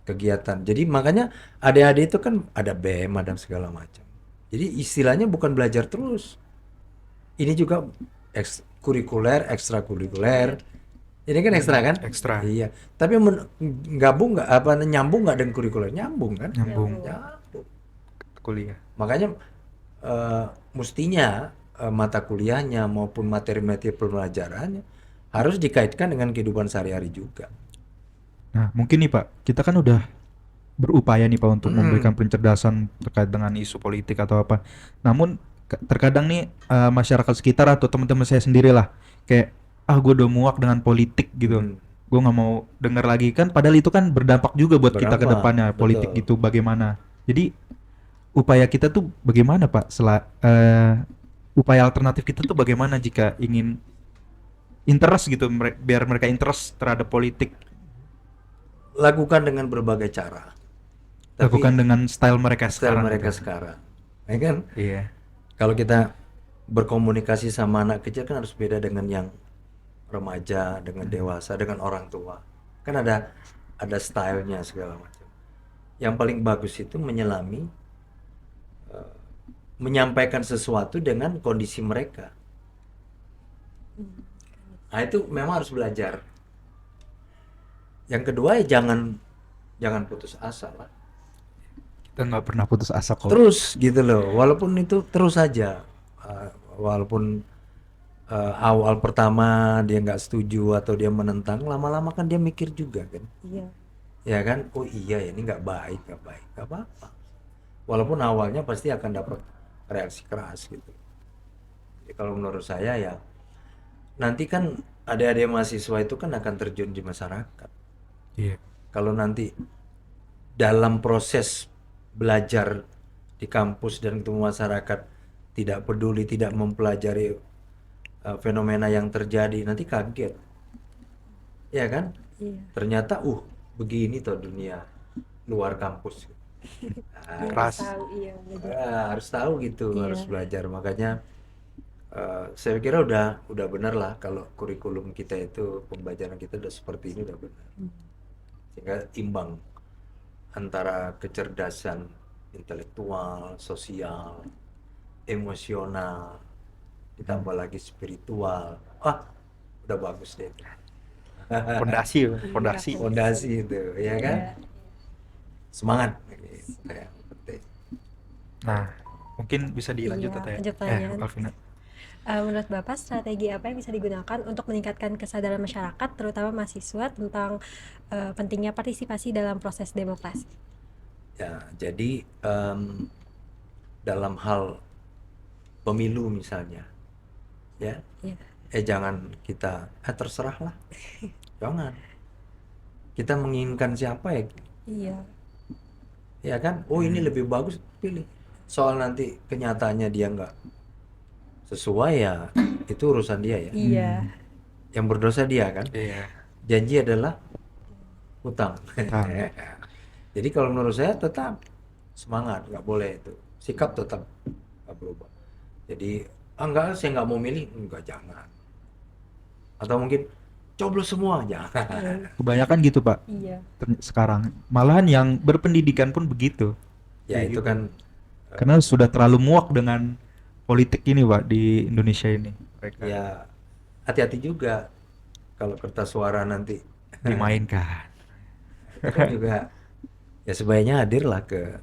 Kegiatan. Jadi makanya adik-adik itu kan ada BEM, ada segala macam. Jadi istilahnya bukan belajar terus. Ini juga kurikuler, ekstrakurikuler. Ini kan ekstra kan? Ekstra. Iya. Tapi gabung nggak apa nyambung nggak dengan kurikuler? Nyambung kan? Nyambung. Nyambung. Kuliah. Makanya mestinya mata kuliahnya maupun materi-materi pembelajarannya harus dikaitkan dengan kehidupan sehari-hari juga. Nah, mungkin nih Pak, kita kan udah berupaya nih Pak untuk memberikan pencerdasan terkait dengan isu politik atau apa. Namun terkadang nih masyarakat sekitar atau teman-teman saya sendiri lah kayak gue udah muak dengan politik gitu. Hmm. Gue nggak mau dengar lagi kan. Padahal itu kan berdampak juga buat kita ke Berdampak, depannya politik betul. itu bagaimana. Jadi upaya kita tuh bagaimana Pak? Upaya alternatif kita tuh bagaimana jika ingin interest gitu biar mereka interest terhadap politik. Lakukan dengan berbagai cara. Tapi Lakukan dengan style mereka style sekarang. mereka gitu. sekarang. Ya kan? Iya. Kalau kita berkomunikasi sama anak kecil kan harus beda dengan yang remaja, dengan dewasa, dengan orang tua. Kan ada stylenya segala macam. Yang paling bagus itu menyelami, menyampaikan sesuatu dengan kondisi mereka. Nah itu memang harus belajar. Yang kedua ya jangan putus asa lah. Kita nggak pernah putus asa kok. Terus gitu loh, walaupun itu terus saja. Walaupun awal pertama dia nggak setuju atau dia menentang, lama-lama kan dia mikir juga kan. Iya. Ya kan, oh iya ini nggak baik, nggak apa-apa. Walaupun awalnya pasti akan dapat reaksi keras gitu. Jadi kalau menurut saya ya, nanti kan adik-adik mahasiswa itu kan akan terjun di masyarakat. Iya. Kalau nanti dalam proses belajar di kampus dan ketemu masyarakat tidak peduli, tidak mempelajari fenomena yang terjadi, nanti kaget. Ya kan? Iya. Ternyata begini toh dunia luar kampus. Keras. Tahu, iya, belajar. Harus tahu gitu, Iya. harus belajar. Makanya saya kira udah benar lah kalau kurikulum kita itu, pembelajaran kita udah seperti ini udah benar. Sehingga imbang antara kecerdasan intelektual, sosial, emosional, ditambah lagi spiritual. Udah bagus deh itu. Fondasi. Fondasi itu, ya kan? Iya. Semangat gitu, yang penting. Nah, mungkin bisa dilanjut Iya, atau ya? lanjut pertanyaan. Alvina. Menurut Bapak, strategi apa yang bisa digunakan untuk meningkatkan kesadaran masyarakat, terutama mahasiswa, tentang pentingnya partisipasi dalam proses demokrasi? Ya, jadi dalam hal pemilu misalnya, ya, Iya. jangan kita terserah lah, jangan. Kita menginginkan siapa ya, Iya. ya kan? Ini lebih bagus, pilih. Soal nanti kenyataannya dia nggak sesuai ya, itu urusan dia ya. Iya. Yang berdosa dia kan. Iya. Janji adalah hutang. Hutang. Jadi kalau menurut saya tetap semangat, nggak boleh itu. Sikap tetap nggak berubah. Jadi enggak, saya nggak mau milih, enggak, jangan. Atau mungkin coblos semua, jangan. Kebanyakan gitu Pak. Iya. Sekarang malahan yang berpendidikan pun begitu. Ya Kayak itu gitu. kan Karena sudah terlalu muak dengan politik ini Pak di Indonesia ini. Mereka ya hati-hati juga kalau kertas suara nanti dimainkan. itu kan juga ya sebaiknya hadir lah ke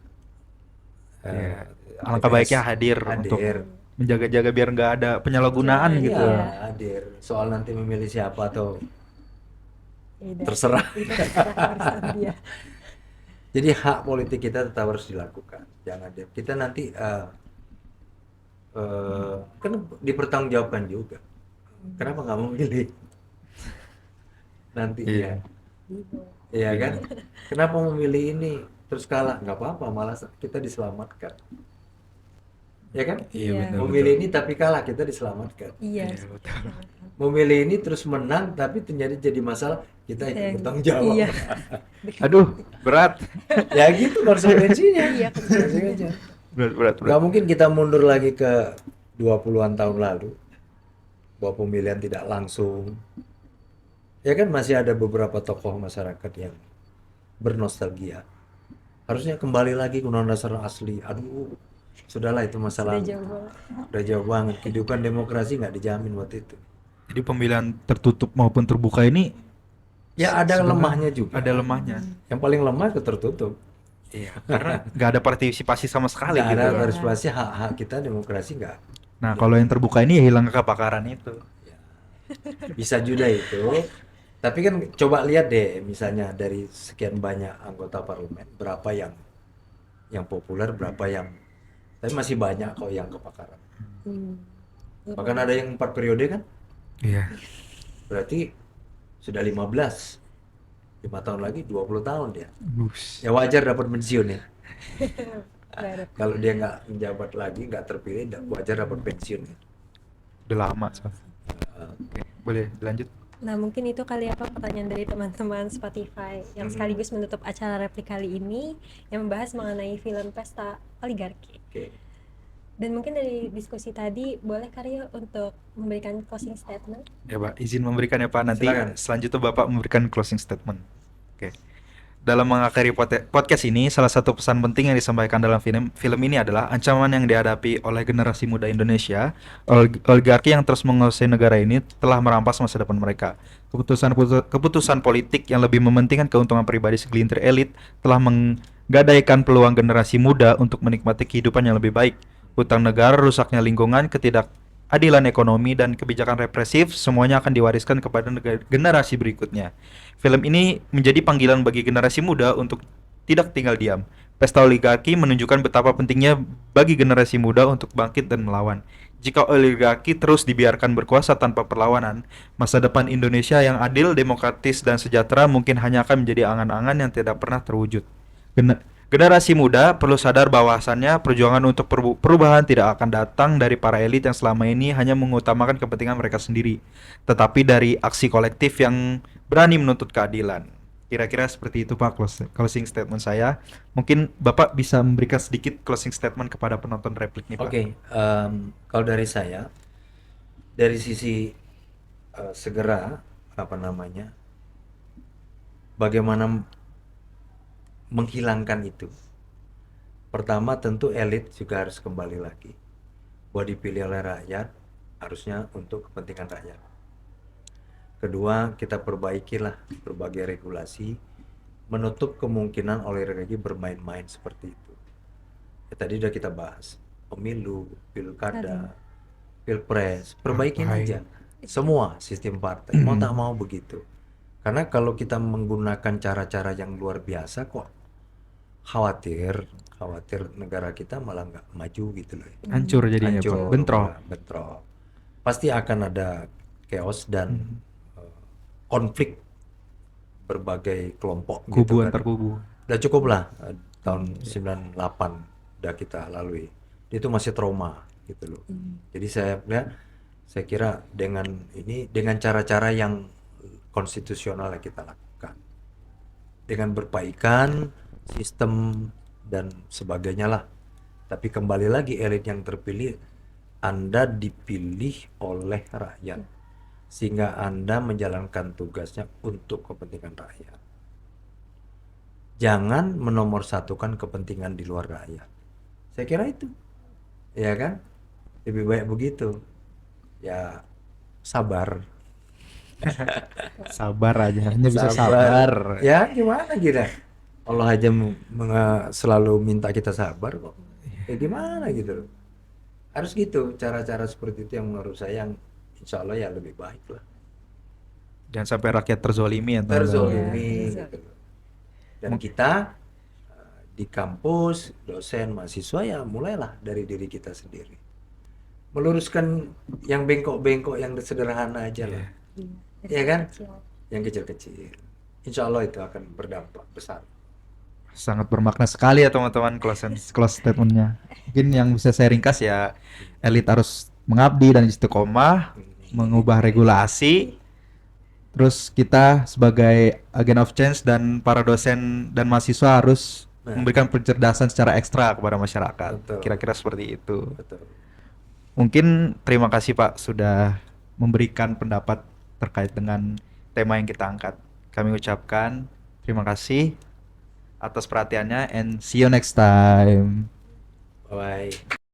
Iya. Alangkah TPS. baiknya hadir untuk menjaga-jaga biar nggak ada penyalahgunaan Iya. gitu. Iya, hadir. Soal nanti memilih siapa atau Iya. terserah. Itu terserah urusan dia. Jadi hak politik kita tetap harus dilakukan. Jangan deh. Kita nanti kan dipertanggungjawabkan juga. Kenapa nggak memilih? Nanti Iya. ya kan? Kenapa memilih ini terus kalah? Nggak apa-apa, malah kita diselamatkan. Ya kan? Iya, Iya. betul. Memilih ini tapi kalah, kita diselamatkan. Iya. Iya, betul. Memilih ini terus menang tapi ternyata jadi masalah, kita ikut Iya. bertanggung jawab. Iya. Aduh, berat. Ya gitu konsekuensinya. Iya. Konsekuensinya. Berat. Nggak mungkin kita mundur lagi ke 20-an tahun lalu bahwa pemilihan tidak langsung. Ya kan masih ada beberapa tokoh masyarakat yang bernostalgia. Harusnya kembali lagi ke undang-undang dasar asli. Aduh, sudahlah itu masalah. Udah jauh banget. Udah jauh banget. Kehidupan demokrasi nggak dijamin waktu itu. Jadi pemilihan tertutup maupun terbuka ini Ya ada sebenarnya lemahnya juga. ada lemahnya. Yang paling lemah itu tertutup. Iya, karena nggak ada partisipasi sama sekali Nggak gitu. ada Iya. partisipasi, hak-hak kita demokrasi nggak. Nah, kalau yang terbuka ini ya hilang kepakaran itu. Bisa juga itu. Tapi kan coba lihat deh, misalnya dari sekian banyak anggota parlemen, berapa yang populer, berapa yang, tapi masih banyak kok yang kebakaran. Hmm. Bahkan ada yang 4 periode kan, Iya. berarti sudah 15, 5 tahun lagi 20 tahun dia. Bus. Ya wajar dapat pensiun ya. Baru. Kalau dia nggak menjabat lagi, nggak terpilih, wajar dapat pensiun ya. Udah lama soalnya. Oke, boleh lanjut. Nah, mungkin itu kali apa pertanyaan dari teman-teman Spotify yang sekaligus menutup acara replik kali ini yang membahas mengenai film Pesta Oligarki. Oke. Hmm. Dan mungkin dari diskusi tadi boleh Karyo untuk memberikan closing statement. Ya Pak, izin memberikan ya Pak. Nanti Silakan. selanjutnya Bapak memberikan closing statement. Oke. Dalam mengakhiri podcast ini, salah satu pesan penting yang disampaikan dalam film ini adalah ancaman yang dihadapi oleh generasi muda Indonesia, oligarki yang terus menguasai negara ini telah merampas masa depan mereka. Keputusan politik yang lebih mementingkan keuntungan pribadi segelintir elit telah menggadaikan peluang generasi muda untuk menikmati kehidupan yang lebih baik. Hutang negara, rusaknya lingkungan, ketidakadilan ekonomi, dan kebijakan represif semuanya akan diwariskan kepada generasi berikutnya. Film ini menjadi panggilan bagi generasi muda untuk tidak tinggal diam. Pesta Oligarki menunjukkan betapa pentingnya bagi generasi muda untuk bangkit dan melawan. Jika oligarki terus dibiarkan berkuasa tanpa perlawanan, masa depan Indonesia yang adil, demokratis, dan sejahtera mungkin hanya akan menjadi angan-angan yang tidak pernah terwujud. Generasi muda perlu sadar bahwasannya perjuangan untuk perubahan tidak akan datang dari para elit yang selama ini hanya mengutamakan kepentingan mereka sendiri, tetapi dari aksi kolektif yang berani menuntut keadilan. Kira-kira seperti itu Pak closing statement saya. Mungkin Bapak bisa memberikan sedikit closing statement kepada penonton replik nih Pak. Oke, kalau dari saya, dari sisi segera bagaimana menghilangkan itu. Pertama tentu elit juga harus kembali lagi, bahwa dipilih oleh rakyat harusnya untuk kepentingan rakyat. Kedua, kita perbaikilah berbagai regulasi, menutup kemungkinan oligarki bermain-main seperti itu. Ya, tadi udah kita bahas pemilu, pilkada, pilpres, perbaikin aja semua sistem partai, mau tak mau begitu. Karena kalau kita menggunakan cara-cara yang luar biasa, kok khawatir negara kita malah nggak maju gitu loh. Hancur jadinya Hancur, Pak. Bentrok. bentrok. Pasti akan ada chaos dan konflik berbagai kelompok Kubu gitu kan. antar kubu. Udah cukup lah tahun 98 udah kita lalui. Itu masih trauma gitu loh. Jadi saya kira dengan cara-cara yang konstitusional yang kita lakukan, dengan perbaikan sistem dan sebagainya lah. Tapi kembali lagi, elit yang terpilih, Anda dipilih oleh rakyat sehingga Anda menjalankan tugasnya untuk kepentingan rakyat. Jangan menomorsatukan kepentingan di luar rakyat. Saya kira itu, ya kan? Lebih baik begitu. Ya, sabar. Sabar aja, hanya bisa sabar. Ya, gimana kita? Allah aja selalu minta kita sabar kok. Ya gimana gitu loh. Harus gitu, cara-cara seperti itu yang menurut saya yang insya Allah ya lebih baik lah. Jangan sampai rakyat terzolimi ya teman-teman. Terzolimi gitu loh. Dan kita di kampus, dosen, mahasiswa ya mulailah dari diri kita sendiri. Meluruskan yang bengkok-bengkok, yang sederhana aja lah. Ya kan? Yang kecil-kecil. Insya Allah itu akan berdampak besar. Sangat bermakna sekali ya teman-teman close statementnya. Mungkin yang bisa saya ringkas ya, elit harus mengabdi dan istiqomah, mengubah regulasi. Terus kita sebagai agent of change dan para dosen dan mahasiswa harus memberikan pencerdasan secara ekstra kepada masyarakat. Betul. Kira-kira seperti itu. Betul. Mungkin terima kasih Pak sudah memberikan pendapat terkait dengan tema yang kita angkat. Kami ucapkan terima kasih atas perhatiannya and see you next time. Bye-bye.